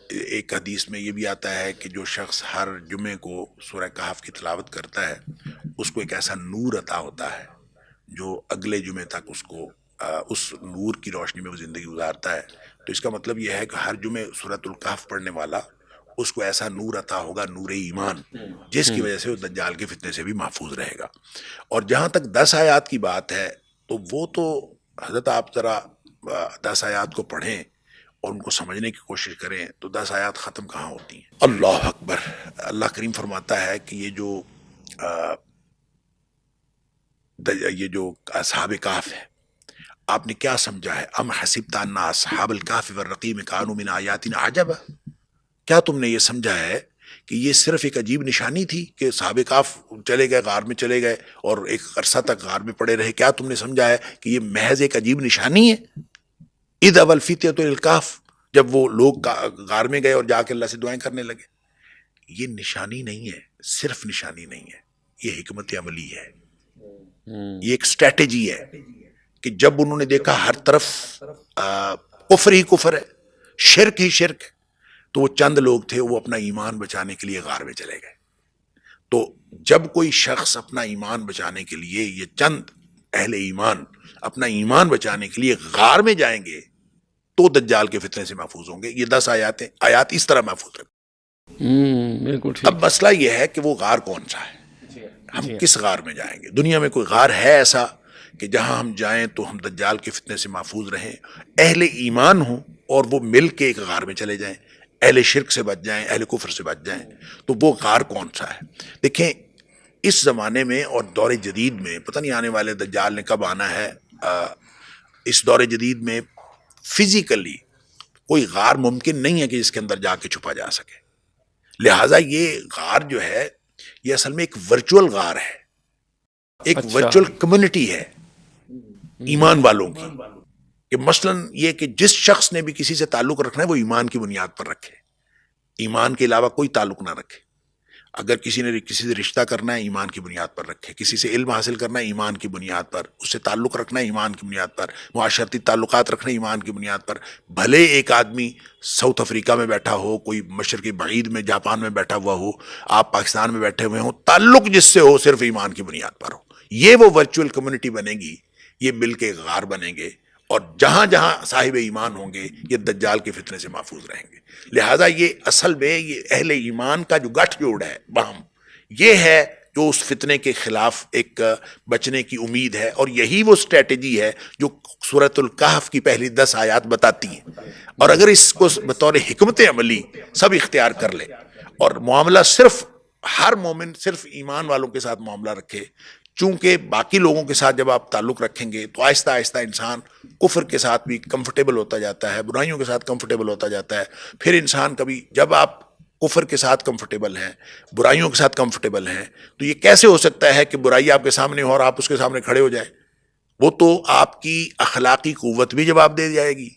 ایک حدیث میں یہ بھی آتا ہے کہ جو شخص ہر جمعے کو سورہ کہف کی تلاوت کرتا ہے اس کو ایک ایسا نور عطا ہوتا ہے جو اگلے جمعے تک اس کو اس نور کی روشنی میں وہ زندگی گزارتا ہے. تو اس کا مطلب یہ ہے کہ ہر جمعے سورۃ الکہف پڑھنے والا اس کو ایسا نور عطا ہوگا، نور ایمان، جس کی وجہ سے وہ دجال کے فتنے سے بھی محفوظ رہے گا. اور جہاں تک 10 آیات کی بات ہے تو وہ تو حضرت آپ ذرا 10 آیات کو پڑھیں اور ان کو سمجھنے کی کوشش کریں تو 10 آیات ختم کہاں ہوتی ہیں. اللہ اکبر. اللہ کریم فرماتا ہے کہ یہ جو اصحاب کہف ہے، آپ نے کیا سمجھا ہے؟ ام حسبت ان اصحاب الکہف والرقیم کانوا من آیاتنا عجبا، کیا تم نے یہ سمجھا ہے کہ یہ صرف ایک عجیب نشانی تھی کہ صحاب کہف چلے گئے، غار میں چلے گئے اور ایک عرصہ تک غار میں پڑے رہے؟ کیا تم نے سمجھا ہے کہ یہ محض ایک عجیب نشانی ہے؟ اذ ابى الفتية الى الكهف، جب وہ لوگ غار میں گئے اور جا کے اللہ سے دعائیں کرنے لگے. یہ نشانی نہیں ہے، صرف نشانی نہیں ہے، یہ حکمت عملی ہے، یہ ایک اسٹریٹجی ہے کہ جب انہوں نے دیکھا ہر طرف کفر ہی کفر ہے، شرک ہی شرک، تو وہ چند لوگ تھے وہ اپنا ایمان بچانے کے لیے غار میں چلے گئے. تو جب کوئی شخص اپنا ایمان بچانے کے لیے، یہ چند اہل ایمان اپنا ایمان بچانے کے لیے غار میں جائیں گے تو دجال کے فتنے سے محفوظ ہوں گے. یہ 10 آیات اس طرح محفوظ ہیں. اب مسئلہ یہ ہے کہ وہ غار کون سا ہے، ہم کس غار میں جائیں گے؟ دنیا میں کوئی غار ہے ایسا کہ جہاں ہم جائیں تو ہم دجال کے فتنے سے محفوظ رہیں، اہل ایمان ہوں اور وہ مل کے ایک غار میں چلے جائیں، اہل شرک سے بچ جائیں، اہل کفر سے بچ جائیں؟ تو وہ غار کون سا ہے؟ دیکھیں اس زمانے میں اور دور جدید میں، پتہ نہیں آنے والے دجال نے کب آنا ہے، اس دور جدید میں فزیکلی کوئی غار ممکن نہیں ہے کہ جس کے اندر جا کے چھپا جا سکے. لہٰذا یہ غار جو ہے یہ اصل میں ایک ورچوئل غار ہے، ایک ورچوئل کمیونٹی ہے ایمان والوں کی. کہ مثلاً یہ کہ جس شخص نے بھی کسی سے تعلق رکھنا ہے وہ ایمان کی بنیاد پر رکھے، ایمان کے علاوہ کوئی تعلق نہ رکھے. اگر کسی نے کسی سے رشتہ کرنا ہے ایمان کی بنیاد پر رکھے، کسی سے علم حاصل کرنا ہے ایمان کی بنیاد پر، اس سے تعلق رکھنا ہے ایمان کی بنیاد پر، معاشرتی تعلقات رکھنا ہے ایمان کی بنیاد پر. بھلے ایک آدمی ساؤتھ افریقہ میں بیٹھا ہو، کوئی مشرق بعید میں جاپان میں بیٹھا ہوا ہو، آپ پاکستان میں بیٹھے ہوئے ہوں، تعلق جس سے ہو صرف ایمان کی بنیاد پر ہو. یہ وہ ورچوئل کمیونٹی بنے گی، یہ مل کے غار بنیں گے اور جہاں جہاں صاحب ایمان ہوں گے یہ دجال کے فتنے سے محفوظ رہیں گے. لہٰذا یہ اصل میں یہ اہل ایمان کا جو گٹھ جوڑ ہے باہم، یہ ہے جو اس فتنے کے خلاف ایک بچنے کی امید ہے. اور یہی وہ اسٹریٹجی ہے جو سورۃ الکہف کی پہلی 10 آیات بتاتی ہیں. اور اگر اس کو بطور حکمت عملی سب اختیار کر لے اور معاملہ صرف ہر مومن صرف ایمان والوں کے ساتھ معاملہ رکھے، چونکہ باقی لوگوں کے ساتھ جب آپ تعلق رکھیں گے تو آہستہ آہستہ انسان کفر کے ساتھ بھی کمفرٹیبل ہوتا جاتا ہے، برائیوں کے ساتھ کمفرٹیبل ہوتا جاتا ہے. پھر انسان کبھی جب آپ کفر کے ساتھ کمفرٹیبل ہیں، برائیوں کے ساتھ کمفرٹیبل ہیں، تو یہ کیسے ہو سکتا ہے کہ برائی آپ کے سامنے ہو اور آپ اس کے سامنے کھڑے ہو جائیں؟ وہ تو آپ کی اخلاقی قوت بھی جواب دے جائے گی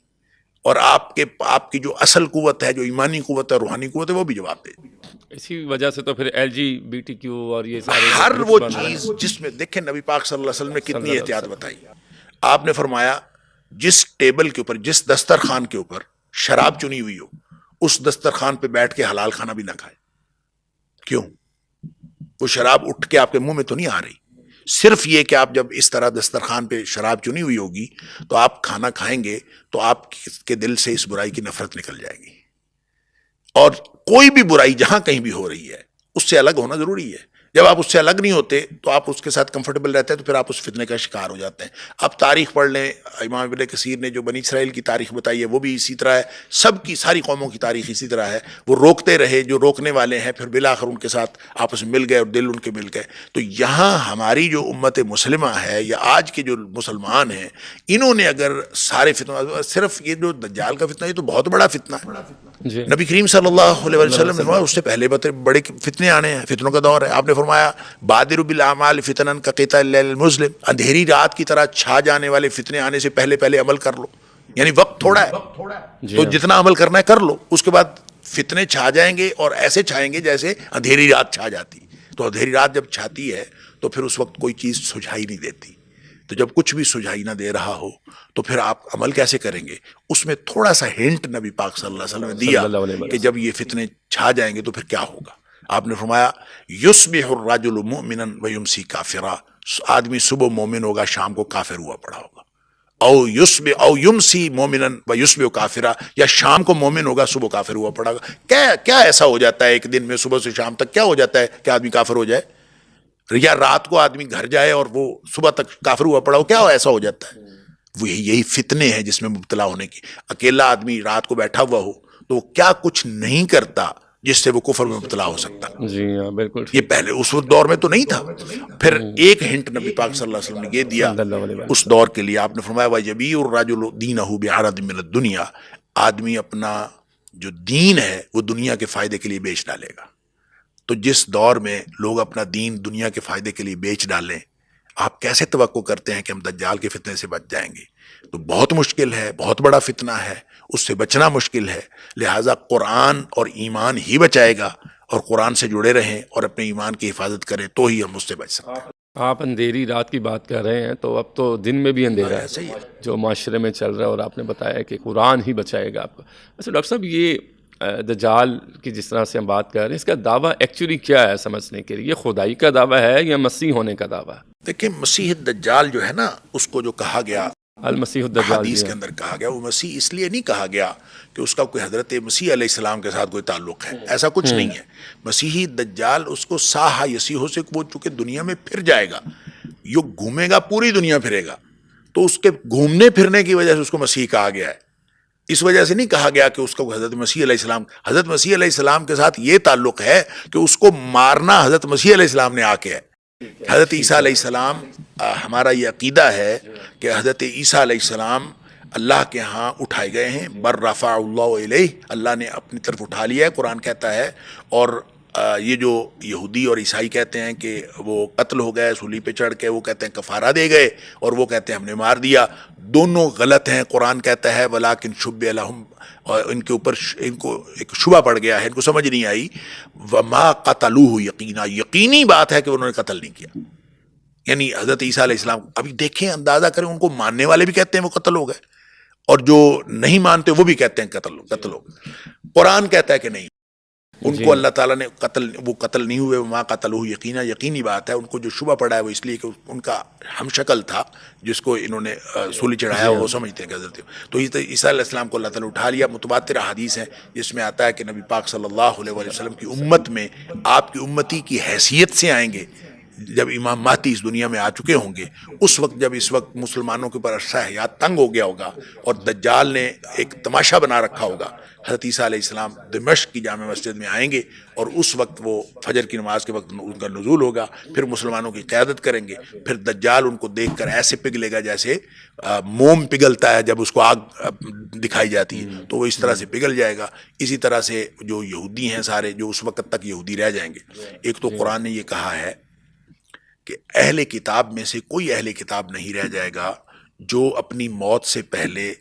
اور آپ کی جو اصل قوت ہے، جو ایمانی قوت ہے، روحانی قوت ہے، وہ بھی جواب دے گی. اسی وجہ سے تو پھر LGBT اور یہ سارے ہر وہ چیز جس میں دیکھیں نبی پاک صلی اللہ علیہ وسلم نے کتنی احتیاط بتائی. آپ نے فرمایا جس ٹیبل کے اوپر، جس دسترخوان کے اوپر شراب چنی ہوئی ہو، اس دسترخوان پہ بیٹھ کے حلال کھانا بھی نہ کھائے. کیوں؟ وہ شراب اٹھ کے آپ کے منہ میں تو نہیں آ رہی، صرف یہ کہ آپ جب اس طرح دسترخوان پہ شراب چنی ہوئی ہوگی تو آپ کھانا کھائیں گے تو آپ کے دل سے اس برائی کی نفرت نکل جائے گی. اور کوئی بھی برائی جہاں کہیں بھی ہو رہی ہے اس سے الگ ہونا ضروری ہے. جب آپ اس سے الگ نہیں ہوتے تو آپ اس کے ساتھ کمفرٹیبل رہتے ہیں تو پھر آپ اس فتنے کا شکار ہو جاتے ہیں. اب تاریخ پڑھ لیں، امام ابن کثیر نے جو بنی اسرائیل کی تاریخ بتائی ہے وہ بھی اسی طرح ہے. سب کی ساری قوموں کی تاریخ اسی طرح ہے. وہ روکتے رہے، جو روکنے والے ہیں پھر بالآخر ان کے ساتھ آپس میں مل گئے اور دل ان کے مل گئے. تو یہاں ہماری جو امت مسلمہ ہے یا آج کے جو مسلمان ہیں، انہوں نے اگر سارے فتنہ، صرف یہ جو دجال کا فتنہ، یہ تو بہت بڑا فتنہ ہے. نبی کریم صلی اللہ علیہ وسلم نے فرمایا اس سے پہلے بڑے فتنے آنے ہیں، فتنوں کا دور ہے. آپ نے فرمایا بادر بالاعمال فتنا کقطع اللیل المظلم، اندھیری رات کی طرح چھا جانے والے فتنے آنے سے پہلے عمل کر لو. یعنی وقت تھوڑا ہے تو جتنا عمل کرنا ہے کر لو، اس کے بعد فتنے چھا جائیں گے اور ایسے چھائیں گے جیسے اندھیری رات چھا جاتی. تو اندھیری رات جب چھاتی ہے تو پھر اس وقت کوئی چیز سجھائی نہیں دیتی. تو جب کچھ بھی سجھائی نہ دے رہا ہو تو پھر آپ عمل کیسے کریں گے؟ اس میں تھوڑا سا ہنٹ نبی پاک صلی اللہ علیہ وسلم نے دیا کہ جب یہ فتنے چھا جائیں گے تو پھر کیا ہوگا. آپ نے فرمایا یصبح الرجل مؤمنا ویمسی کافرا، آدمی صبح مومن ہوگا شام کو کافر ہوا پڑا ہوگا. او یمسی مومنا ویصبح کافرا، یا شام کو مومن ہوگا صبح کافر ہوا پڑا ہوگا. کیا ایسا ہو جاتا ہے ایک دن میں صبح سے شام تک؟ کیا ہو جاتا ہے کہ آدمی کافر ہو جائے؟ یا رات کو آدمی گھر جائے اور وہ صبح تک کافر ہوا پڑا ہو، کیا ایسا ہو جاتا ہے؟ وہ یہی فتنے ہیں جس میں مبتلا ہونے کی. اکیلا آدمی رات کو بیٹھا ہوا ہو تو وہ کیا کچھ نہیں کرتا جس سے وہ کفر میں مبتلا ہو سکتا. جی ہاں بالکل. یہ پہلے اس دور میں تو نہیں تھا. پھر ایک ہنٹ نبی پاک صلی اللہ علیہ وسلم نے یہ دیا اس دور کے لیے. آپ نے فرمایا وَيَبِيعُ الرَّجُلُ دِينَهُ بِعَرَضٍ مِّنَ الدُّنْيَا، آدمی اپنا جو دین ہے وہ دنیا کے فائدے کے لیے بیچ ڈالے گا. تو جس دور میں لوگ اپنا دین دنیا کے فائدے کے لیے بیچ ڈالیں، آپ کیسے توقع کرتے ہیں کہ ہم دجال کے فتنے سے بچ جائیں گے؟ تو بہت مشکل ہے، بہت بڑا فتنہ ہے، اس سے بچنا مشکل ہے. لہٰذا قرآن اور ایمان ہی بچائے گا، اور قرآن سے جڑے رہیں اور اپنے ایمان کی حفاظت کریں تو ہی ہم اس سے بچ سکتے ہیں. آپ اندھیری رات کی بات کر رہے ہیں، تو اب تو دن میں بھی اندھیرا ہے جو معاشرے میں چل رہا ہے، اور آپ نے بتایا کہ قرآن ہی بچائے گا آپ کو. اچھا ڈاکٹر صاحب، یہ دجال کی جس طرح سے ہم بات کر رہے ہیں، اس کا دعویٰ ایکچولی کیا ہے سمجھنے کے لیے؟ یہ خدائی کا دعویٰ ہے یا مسیح ہونے کا دعویٰ ہے؟ دیکھیں، مسیح الدجال جو ہے نا، اس کو جو کہا گیا المسیح الدجال، حدیث کے اندر کہا گیا، وہ مسیح اس لیے نہیں کہا گیا کہ اس کا کوئی حضرت مسیح علیہ السلام کے ساتھ کوئی تعلق ہے، ایسا کچھ نہیں ہے. مسیحی دجال اس کو ساحہ یسیحو سے، وہ چونکہ دنیا میں پھر جائے گا، یہ گھومے گا، پوری دنیا پھرے گا، تو اس کے گھومنے پھرنے کی وجہ سے اس کو مسیح کہا گیا ہے. اس وجہ سے نہیں کہا گیا کہ اس کا حضرت مسیح علیہ السلام. حضرت مسیح علیہ السلام کے ساتھ یہ تعلق ہے کہ اس کو مارنا حضرت مسیح علیہ السلام نے آ کے ہے. حضرت عیسیٰ علیہ السلام، ہمارا یہ عقیدہ ہے کہ حضرت عیسیٰ علیہ السلام اللہ کے ہاں اٹھائے گئے ہیں. بر رفع اللہ الیہ، اللہ نے اپنی طرف اٹھا لیا ہے، قرآن کہتا ہے. اور یہ جو یہودی اور عیسائی کہتے ہیں کہ وہ قتل ہو گئے صلیب پہ چڑھ کے، وہ کہتے ہیں کفارہ دے گئے، اور وہ کہتے ہیں ہم نے مار دیا. دونوں غلط ہیں. قرآن کہتا ہے ولیکن شبہ لہم، اور ان کے اوپر ان کو ایک شبہ پڑ گیا ہے، ان کو سمجھ نہیں آئی. وما قتلوہ یقینا، یقینی بات ہے کہ انہوں نے قتل نہیں کیا. یعنی حضرت عیسیٰ علیہ السلام، ابھی دیکھیں، اندازہ کریں، ان کو ماننے والے بھی کہتے ہیں وہ قتل ہو گئے، اور جو نہیں مانتے وہ بھی کہتے ہیں قتل ہو گئے. قرآن کہتا ہے کہ نہیں، ان کو اللہ تعالیٰ نے وہ قتل نہیں ہوئے. وما قتلوہ یقینا، یقینی بات ہے. ان کو جو شبہ پڑا ہے وہ اس لیے کہ ان کا ہم شکل تھا جس کو انہوں نے سولی چڑھایا، وہ سمجھتے ہیں کہ حضرت. تو عیسیٰ علیہ السلام کو اللہ تعالیٰ اٹھا لیا. متواتر حدیث ہیں جس میں آتا ہے کہ نبی پاک صلی اللہ علیہ وسلم کی امت میں، آپ کی امتی کی حیثیت سے آئیں گے جب امام مہدی اس دنیا میں آ چکے ہوں گے. اس وقت مسلمانوں کے اوپر عرصہ حیات تنگ ہو گیا ہوگا، اور دجال نے ایک تماشا بنا رکھا ہوگا. حضرت عیسیٰ علیہ السلام دمشق کی جامع مسجد میں آئیں گے، اور اس وقت وہ فجر کی نماز کے وقت ان کا نزول ہوگا. پھر مسلمانوں کی قیادت کریں گے. پھر دجال ان کو دیکھ کر ایسے پگھلے گا جیسے موم پگھلتا ہے جب اس کو آگ دکھائی جاتی ہے، تو وہ اس طرح سے پگھل جائے گا. اسی طرح سے جو یہودی ہیں سارے، جو اس وقت تک یہودی رہ جائیں گے. ایک تو قرآن نے یہ کہا ہے کہ اہل کتاب میں سے کوئی اہل کتاب نہیں رہ جائے گا جو اپنی موت سے پہلے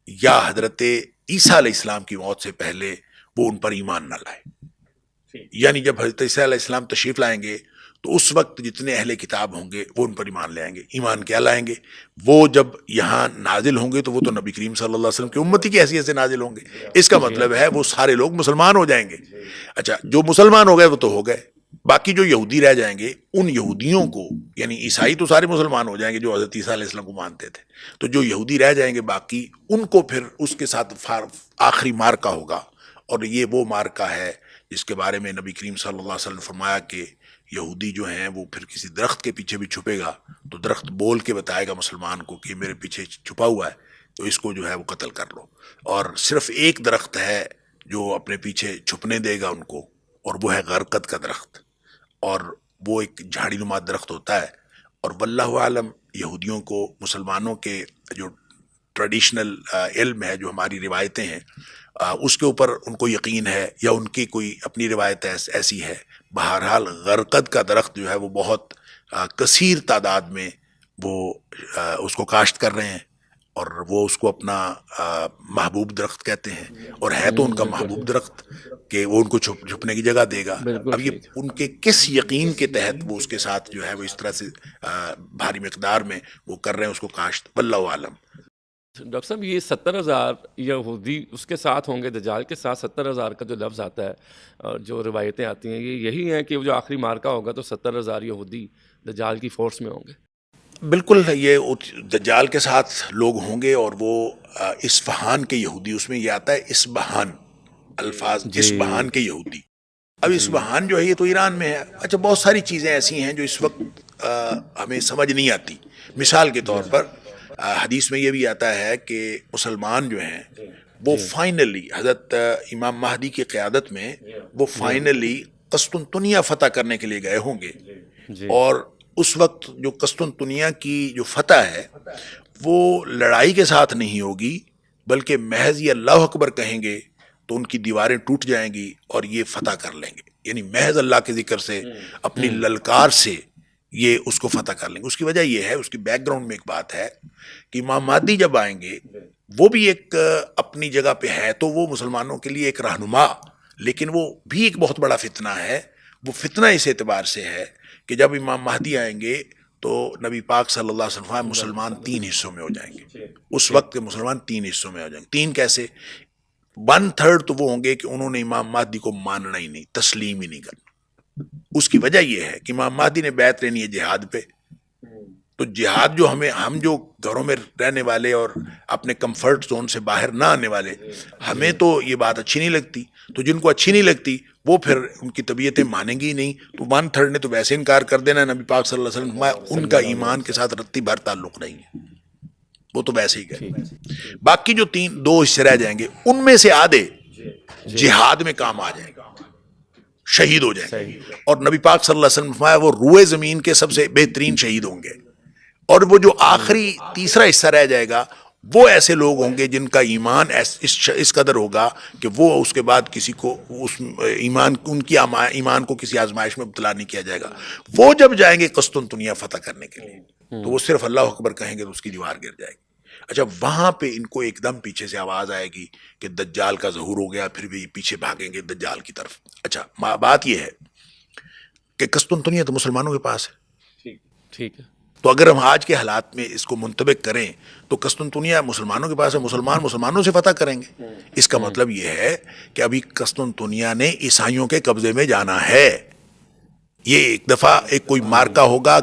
یا حضرت عیسیٰ علیہ السلام کی موت سے پہلے وہ ان پر ایمان نہ لائے. یعنی جب حضرت عیسیٰ علیہ السلام تشریف لائیں گے تو اس وقت جتنے اہل کتاب ہوں گے وہ ان پر ایمان لے آئیں گے. ایمان کیا لائیں گے؟ وہ جب یہاں نازل ہوں گے تو وہ تو نبی کریم صلی اللہ علیہ وسلم کی امتی کی حیثیت سے نازل ہوں گے. اس کا مطلب ہے وہ سارے لوگ مسلمان ہو جائیں گے. اچھا، جو مسلمان ہو گئے وہ تو ہو گئے. باقی جو یہودی رہ جائیں گے، ان یہودیوں کو، یعنی عیسائی تو سارے مسلمان ہو جائیں گے جو حضرت عیسیٰ علیہ السلام کو مانتے تھے، تو جو یہودی رہ جائیں گے باقی، ان کو پھر اس کے ساتھ آخری مارکا ہوگا. اور یہ وہ مارکا ہے جس کے بارے میں نبی کریم صلی اللہ علیہ وسلم نے فرمایا کہ یہودی جو ہیں وہ پھر کسی درخت کے پیچھے بھی چھپے گا تو درخت بول کے بتائے گا مسلمان کو کہ میرے پیچھے چھپا ہوا ہے، تو اس کو جو ہے وہ قتل کر لو. اور صرف ایک درخت ہے جو اپنے پیچھے چھپنے دے گا ان کو، اور وہ ہے غرقد کا درخت. اور وہ ایک جھاڑی نما درخت ہوتا ہے. اور واللہ عالم، یہودیوں کو، مسلمانوں کے جو ٹریڈیشنل علم ہے، جو ہماری روایتیں ہیں، اس کے اوپر ان کو یقین ہے، یا ان کی کوئی اپنی روایت ایسی ہے. بہرحال غرقد کا درخت جو ہے وہ بہت کثیر تعداد میں وہ اس کو کاشت کر رہے ہیں. اور وہ اس کو اپنا محبوب درخت کہتے ہیں، اور ہے تو ان کا محبوب درخت کہ وہ ان کو چھپنے کی جگہ دے گا. اب یہ ان کے کس یقین کے تحت وہ اس کے ساتھ جو ہے وہ اس طرح سے بھاری مقدار میں وہ کر رہے ہیں اس کو کاشت، واللہ عالم. ڈاکٹر صاحب یہ 70,000 یہودی اس کے ساتھ ہوں گے، دجال کے ساتھ 70,000 کا جو لفظ آتا ہے اور جو روایتیں آتی ہیں یہ یہی ہیں کہ وہ جو آخری مارکا ہوگا تو 70,000 یہودی دجال کی فورس میں ہوں گے؟ بالکل، یہ دجال کے ساتھ لوگ ہوں گے، اور وہ اصفہان کے یہودی، اس میں یہ آتا ہے اصبہان الفاظ، اصبہان کے یہودی. اب اصبہان جو ہے یہ تو ایران میں ہے. اچھا، بہت ساری چیزیں ایسی ہیں جو اس وقت ہمیں سمجھ نہیں آتی. مثال کے طور پر حدیث میں یہ بھی آتا ہے کہ مسلمان جو ہیں وہ فائنلی حضرت امام مہدی کی قیادت میں وہ فائنلی قسطنطنیہ فتح کرنے کے لیے گئے ہوں گے، اور اس وقت جو قسطنطنیہ کی جو فتح ہے وہ لڑائی کے ساتھ نہیں ہوگی، بلکہ محض یہ اللہ اکبر کہیں گے تو ان کی دیواریں ٹوٹ جائیں گی اور یہ فتح کر لیں گے. یعنی محض اللہ کے ذکر سے، اپنی للکار سے یہ اس کو فتح کر لیں گے. اس کی وجہ یہ ہے، اس کی بیک گراؤنڈ میں ایک بات ہے کہ امام مہدی جب آئیں گے وہ بھی ایک اپنی جگہ پہ ہے تو وہ مسلمانوں کے لیے ایک رہنما، لیکن وہ بھی ایک بہت بڑا فتنہ ہے. وہ فتنہ اس اعتبار سے ہے کہ جب امام مہدی آئیں گے تو نبی پاک صلی اللہ علیہ وسلم مسلمان 3 حصوں میں ہو جائیں گے. اس وقت کے مسلمان 3 حصوں میں ہو جائیں گے. 3 کیسے؟ 1/3 تو وہ ہوں گے کہ انہوں نے امام مہدی کو ماننا ہی نہیں، تسلیم ہی نہیں کرنا. اس کی وجہ یہ ہے کہ امام مہدی نے بیعت لینی ہے جہاد پہ. تو جہاد جو ہم جو گھروں میں رہنے والے اور اپنے کمفرٹ زون سے باہر نہ آنے والے، ہمیں تو یہ بات اچھی نہیں لگتی. تو جن کو اچھی نہیں لگتی وہ پھر ان کی طبیعتیں مانیں گی ہی نہیں. تو 1/3 نے تو ویسے انکار کر دینا. نبی پاک صلی اللہ علیہ وسلم ان کا ایمان کے ساتھ رتی بھر تعلق نہیں ہے، وہ تو ویسے ہی گئے. باقی جو 2 حصے رہ جائیں گے ان میں سے آدھے جہاد میں کام آ جائیں گے، شہید ہو جائیں گے. اور نبی پاک صلی اللہ علیہ وسلم فرمایا وہ روئے زمین کے سب سے بہترین شہید ہوں گے. اور وہ جو آخری تیسرا حصہ رہ جائے گا وہ ایسے لوگ ہوں گے جن کا ایمان اس قدر ہوگا کہ وہ اس کے بعد کسی کو اس ایمان کو کسی آزمائش میں مبتلا نہیں کیا جائے گا. وہ جب جائیں گے قسطنطنیہ فتح کرنے کے لیے تو وہ صرف اللہ اکبر کہیں گے تو اس کی دیوار گر جائے گی. اچھا، وہاں پہ ان کو ایک دم پیچھے سے آواز آئے گی کہ دجال کا ظہور ہو گیا، پھر بھی پیچھے بھاگیں گے دجال کی طرف. اچھا، بات یہ ہے کہ قسطنطنیہ تو مسلمانوں کے پاس ہے. ٹھیک ہے. تو اگر ہم آج کے حالات میں اس کو منطبق کریں تو قسطنطنیہ مسلمانوں کے پاس ہے، مسلمانوں سے فتح کریں گے. اس کا مطلب یہ ہے کہ ابھی قسطنطنیہ نے عیسائیوں کے قبضے میں جانا ہے. یہ ایک دفعہ ایک کوئی مارکا ہوگا،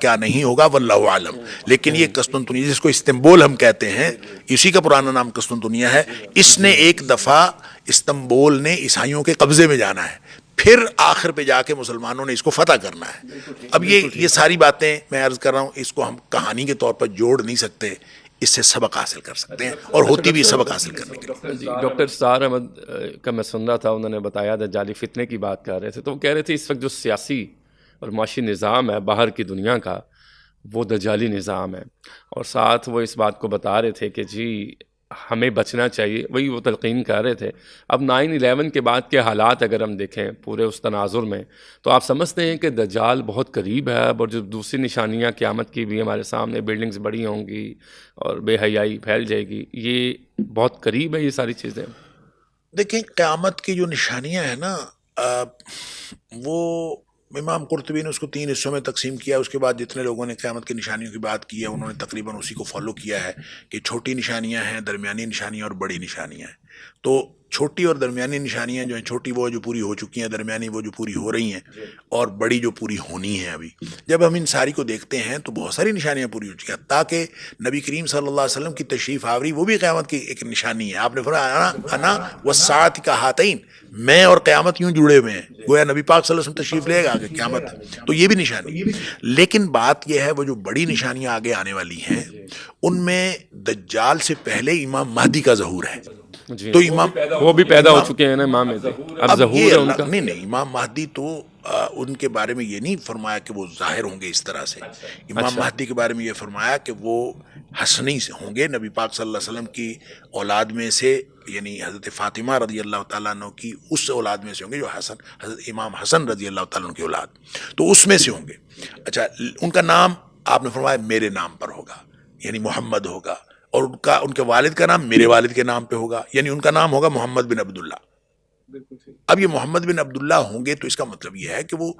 کیا نہیں ہوگا واللہ عالم. لیکن یہ قسطنطنیہ جس کو استنبول ہم کہتے ہیں، اسی کا پرانا نام قسطنطنیہ ہے، اس نے ایک دفعہ استنبول نے عیسائیوں کے قبضے میں جانا ہے، پھر آخر پہ جا کے مسلمانوں نے اس کو فتح کرنا ہے. اب یہ ساری باتیں میں عرض کر رہا ہوں، اس کو ہم کہانی کے طور پر جوڑ نہیں سکتے، اس سے سبق حاصل کر سکتے ہیں، اور ہوتی بھی سبق حاصل کرنے کے لیے. ڈاکٹر سار احمد کا میں سن رہا تھا، انہوں نے بتایا دجالی فتنے کی بات کر رہے تھے، تو وہ کہہ رہے تھے اس وقت جو سیاسی اور معاشی نظام ہے باہر کی دنیا کا وہ دجالی نظام ہے. اور ساتھ وہ اس بات کو بتا رہے تھے کہ جی ہمیں بچنا چاہیے، وہی وہ تلقین کر رہے تھے. اب 9/11 کے بعد کے حالات اگر ہم دیکھیں پورے اس تناظر میں، تو آپ سمجھتے ہیں کہ دجال بہت قریب ہے. اور جو دوسری نشانیاں قیامت کی بھی ہمارے سامنے، بلڈنگز بڑی ہوں گی اور بے حیائی پھیل جائے گی، یہ بہت قریب ہے یہ ساری چیزیں؟ دیکھیں، قیامت کی جو نشانیاں ہیں نا، وہ امام قرطبی نے اس کو 3 حصوں میں تقسیم کیا. اس کے بعد جتنے لوگوں نے قیامت کی نشانیوں کی بات کی ہے انہوں نے تقریباً اسی کو فالو کیا ہے کہ چھوٹی نشانیاں ہیں، درمیانی نشانیاں اور بڑی نشانیاں ہیں. تو چھوٹی اور درمیانی نشانیاں جو ہیں، چھوٹی وہ جو پوری ہو چکی ہیں، درمیانی وہ جو پوری ہو رہی ہیں، اور بڑی جو پوری ہونی ہیں ابھی. جب ہم ان ساری کو دیکھتے ہیں تو بہت ساری نشانیاں پوری ہو چکی ہیں، تاکہ نبی کریم صلی اللہ علیہ وسلم کی تشریف آوری وہ بھی قیامت کی ایک نشانی ہے. آپ نے فرمایا انا والساعۃ کہاتین، میں اور قیامت یوں جڑے ہوئے ہیں، گویا نبی پاک صلی اللہ علیہ وسلم تشریف لے گا آگے قیامت. تو یہ بھی نشانی. لیکن بات یہ ہے وہ جو بڑی نشانیاں آگے آنے والی ہیں ان میں دجال سے پہلے امام مہدی کا ظہور ہے. تو امام وہ بھی پیدا ہو چکے ہیں نا امام مہدی، اب ظہور ہے ان کا. نہیں، امام مہدی تو ان کے بارے میں یہ نہیں فرمایا کہ وہ ظاہر ہوں گے اس طرح سے. امام مہدی کے بارے میں یہ فرمایا کہ وہ حسنی سے ہوں گے، نبی پاک صلی اللہ علیہ وسلم کی اولاد میں سے، یعنی حضرت فاطمہ رضی اللہ تعالیٰ عنہ کی اس اولاد میں سے ہوں گے جو حضرت امام حسن رضی اللہ تعالیٰ عنہ کی اولاد، تو اس میں سے ہوں گے. اچھا، ان کا نام آپ نے فرمایا میرے نام پر ہوگا، یعنی محمد ہوگا، اور ان کے والد کا نام میرے والد کے نام پہ ہوگا، یعنی ان کا نام ہوگا محمد بن عبداللہ۔ اب یہ محمد بن عبداللہ ہوں گے تو اس کا مطلب یہ ہے کہ وہ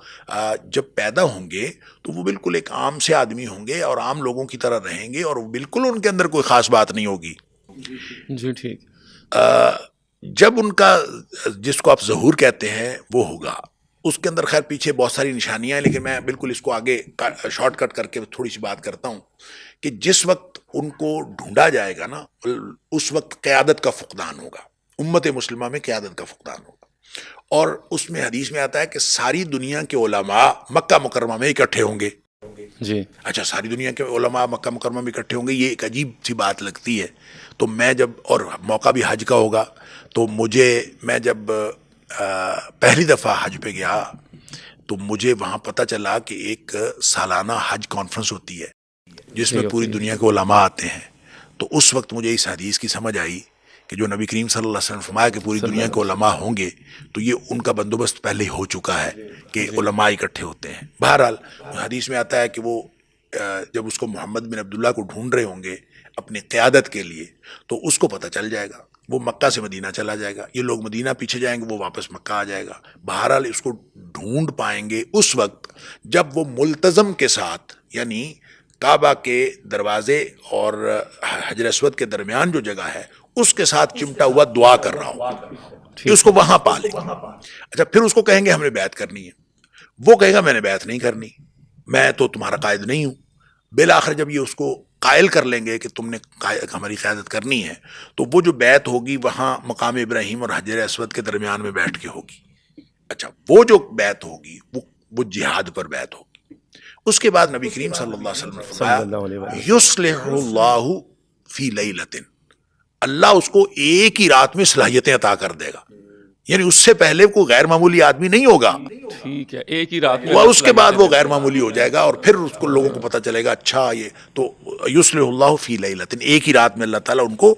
جب پیدا ہوں گے تو وہ بالکل ایک عام سے آدمی ہوں گے اور عام لوگوں کی طرح رہیں گے، اور بالکل ان کے اندر کوئی خاص بات نہیں ہوگی۔ جی ٹھیک۔ جب ان کا جس کو آپ ظہور کہتے ہیں وہ ہوگا، اس کے اندر خیر پیچھے بہت ساری نشانیاں ہیں، لیکن میں بالکل اس کو آگے شارٹ کٹ کر کے تھوڑی سی بات کرتا ہوں کہ جس وقت ان کو ڈھونڈا جائے گا نا، اس وقت قیادت کا فقدان ہوگا، امت مسلمہ میں قیادت کا فقدان ہوگا۔ اور اس میں حدیث میں آتا ہے کہ ساری دنیا کے علماء مکہ مکرمہ میں اکٹھے ہوں گے۔ جی اچھا، ساری دنیا کے علماء مکہ مکرمہ میں اکٹھے ہوں گے، یہ ایک عجیب سی بات لگتی ہے۔ تو میں جب، اور موقع بھی حج کا ہوگا، تو میں جب پہلی دفعہ حج پہ گیا تو مجھے وہاں پتہ چلا کہ ایک سالانہ حج کانفرنس ہوتی ہے جس میں پوری دنیا کے علماء آتے ہیں۔ تو اس وقت مجھے اس حدیث کی سمجھ آئی کہ جو نبی کریم صلی اللہ علیہ وسلم نے فرمایا کہ پوری دنیا کے علماء ہوں گے، تو یہ ان کا بندوبست پہلے ہی ہو چکا ہے کہ علماء اکٹھے ہوتے ہیں۔ بہرحال حدیث میں آتا ہے کہ وہ جب اس کو محمد بن عبداللہ کو ڈھونڈ رہے ہوں گے اپنی قیادت کے لیے، تو اس کو پتہ چل جائے گا، وہ مکہ سے مدینہ چلا جائے گا، یہ لوگ مدینہ پیچھے جائیں گے، وہ واپس مکہ آ جائے گا۔ بہرحال اس کو ڈھونڈ پائیں گے اس وقت جب وہ ملتزم کے ساتھ، یعنی کعبہ کے دروازے اور حجر اسود کے درمیان جو جگہ ہے اس کے ساتھ چمٹا ہوا دعا کر رہا ہوں کہ اس کو وہاں پالے۔ اچھا، پھر اس کو کہیں گے ہم نے بیعت کرنی ہے، وہ کہے گا میں نے بیعت نہیں کرنی، میں تو تمہارا قائد نہیں ہوں۔ بالآخر جب یہ اس کو قائل کر لیں گے کہ تم نے ہماری قیادت کرنی ہے، تو وہ جو بیعت ہوگی وہاں مقام ابراہیم اور حجر اسود کے درمیان میں بیٹھ کے ہوگی۔ اچھا، وہ جو بیعت ہوگی وہ جہاد پر بیعت ہوگی۔ اس کے بعد نبی کریم صلی اللہ علیہ وسلم نے فرمایا یصلح اللہ فی لیلۃ، اللہ اس کو ایک ہی رات میں صلاحیتیں عطا کر دے گا، یعنی اس سے پہلے کوئی غیر معمولی آدمی نہیں ہوگا، ٹھیک ہے، ایک ہی رات میں، اور اس کے بعد وہ غیر معمولی ہو جائے گا، اور پھر اس کو لوگوں کو پتہ چلے گا اچھا یہ تو یصلح اللہ فی لیلۃ، ایک ہی رات میں اللہ تعالیٰ ان کو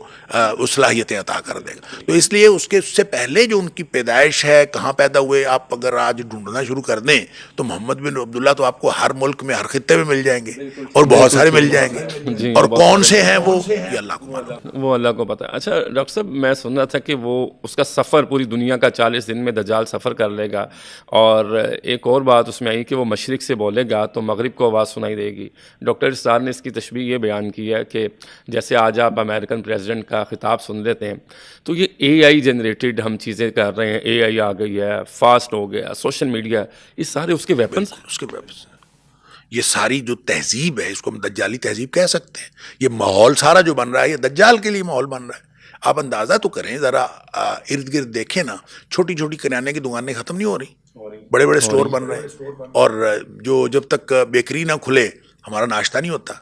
صلاحیتیں عطا کر دے گا۔ تو اس لیے اس سے پہلے جو ان کی پیدائش ہے، کہاں پیدا ہوئے، آپ اگر آج ڈھونڈنا شروع کر دیں تو محمد بن عبداللہ تو آپ کو ہر ملک میں، ہر خطے میں مل جائیں گے، اور بہت سارے مل جائیں گے، اور کون سے ہیں وہ یہ اللہ کو معلوم، وہ اللہ کو پتہ ہے۔ اچھا ڈاکٹر صاحب، میں سن رہا تھا کہ وہ اس کا سفر پوری دنیا کا 40 دن میں دجال سفر کر لے گا، اور ایک اور بات اس میں آئی کہ وہ مشرق سے بولے گا تو مغرب کو آواز سنائی دے گی۔ ڈاکٹر اسرار نے اس کی تشبیہ یہ بیان کی ہے کہ جیسے آج آپ امریکن پریزیڈنٹ کا خطاب سن لیتے ہیں تو یہ اے آئی جنریٹڈ ہم چیزیں کر رہے ہیں، اے آئی آ گئی ہے، فاسٹ ہو گیا، سوشل میڈیا، یہ سارے اس کے ویپنس، اس کے ویپنس، یہ ساری جو تہذیب ہے اس کو ہم دجالی تہذیب کہہ سکتے ہیں۔ یہ ماحول سارا جو بن رہا ہے یہ دجال کے لیے ماحول بن رہا ہے۔ آپ اندازہ تو کریں ذرا، ارد گرد دیکھیں نا، چھوٹی چھوٹی کرانے کی دکانیں ختم نہیں ہو رہی، بڑے بڑے سٹور بن رہے ہیں، اور جو جب تک بیکری نہ کھلے ہمارا ناشتہ نہیں ہوتا۔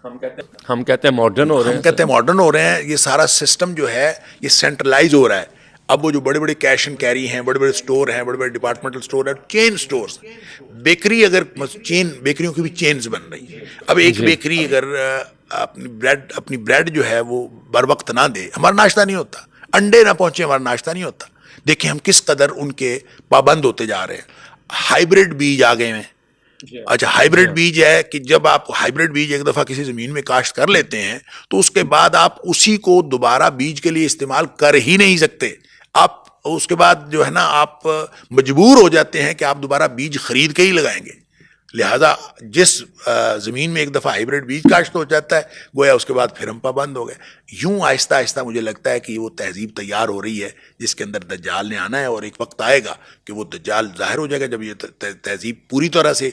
ہم کہتے ہیں ماڈرن ہو رہے ہیں، ہم کہتے ہیں ماڈرن ہو رہے ہیں۔ یہ سارا سسٹم جو ہے یہ سینٹرلائز ہو رہا ہے۔ اب وہ جو بڑے بڑے کیش اینڈ کیری ہیں، بڑے بڑے سٹور ہیں، بڑے بڑے ڈپارٹمنٹل سٹور ہیں، چین سٹورز، بیکری، اگر چین بیکریوں کی بھی چینز بن رہی ہیں۔ اب ایک بیکری اگر اپنی بریڈ جو ہے وہ بر وقت نہ دے، ہمارا ناشتہ نہیں ہوتا، انڈے نہ پہنچے ہمارا ناشتہ نہیں ہوتا۔ دیکھیں ہم کس قدر ان کے پابند ہوتے جا رہے ہیں۔ ہائیبریڈ بیج آ گئے ہیں۔ اچھا، ہائیبریڈ بیج ہے کہ جب آپ ہائیبریڈ بیج ایک دفعہ کسی زمین میں کاشت کر لیتے ہیں تو اس کے بعد آپ اسی کو دوبارہ بیج کے لیے استعمال کر ہی نہیں سکتے۔ آپ اس کے بعد جو ہے نا آپ مجبور ہو جاتے ہیں کہ آپ دوبارہ بیج خرید کے ہی لگائیں گے۔ لہذا جس زمین میں ایک دفعہ ہائیبریڈ بیج کاشت ہو جاتا ہے گویا اس کے بعد پھر ہم پابند ہو گئے۔ یوں آہستہ آہستہ مجھے لگتا ہے کہ وہ تہذیب تیار ہو رہی ہے جس کے اندر دجال نے آنا ہے، اور ایک وقت آئے گا کہ وہ دجال ظاہر ہو جائے گا جب یہ تہذیب پوری طرح سے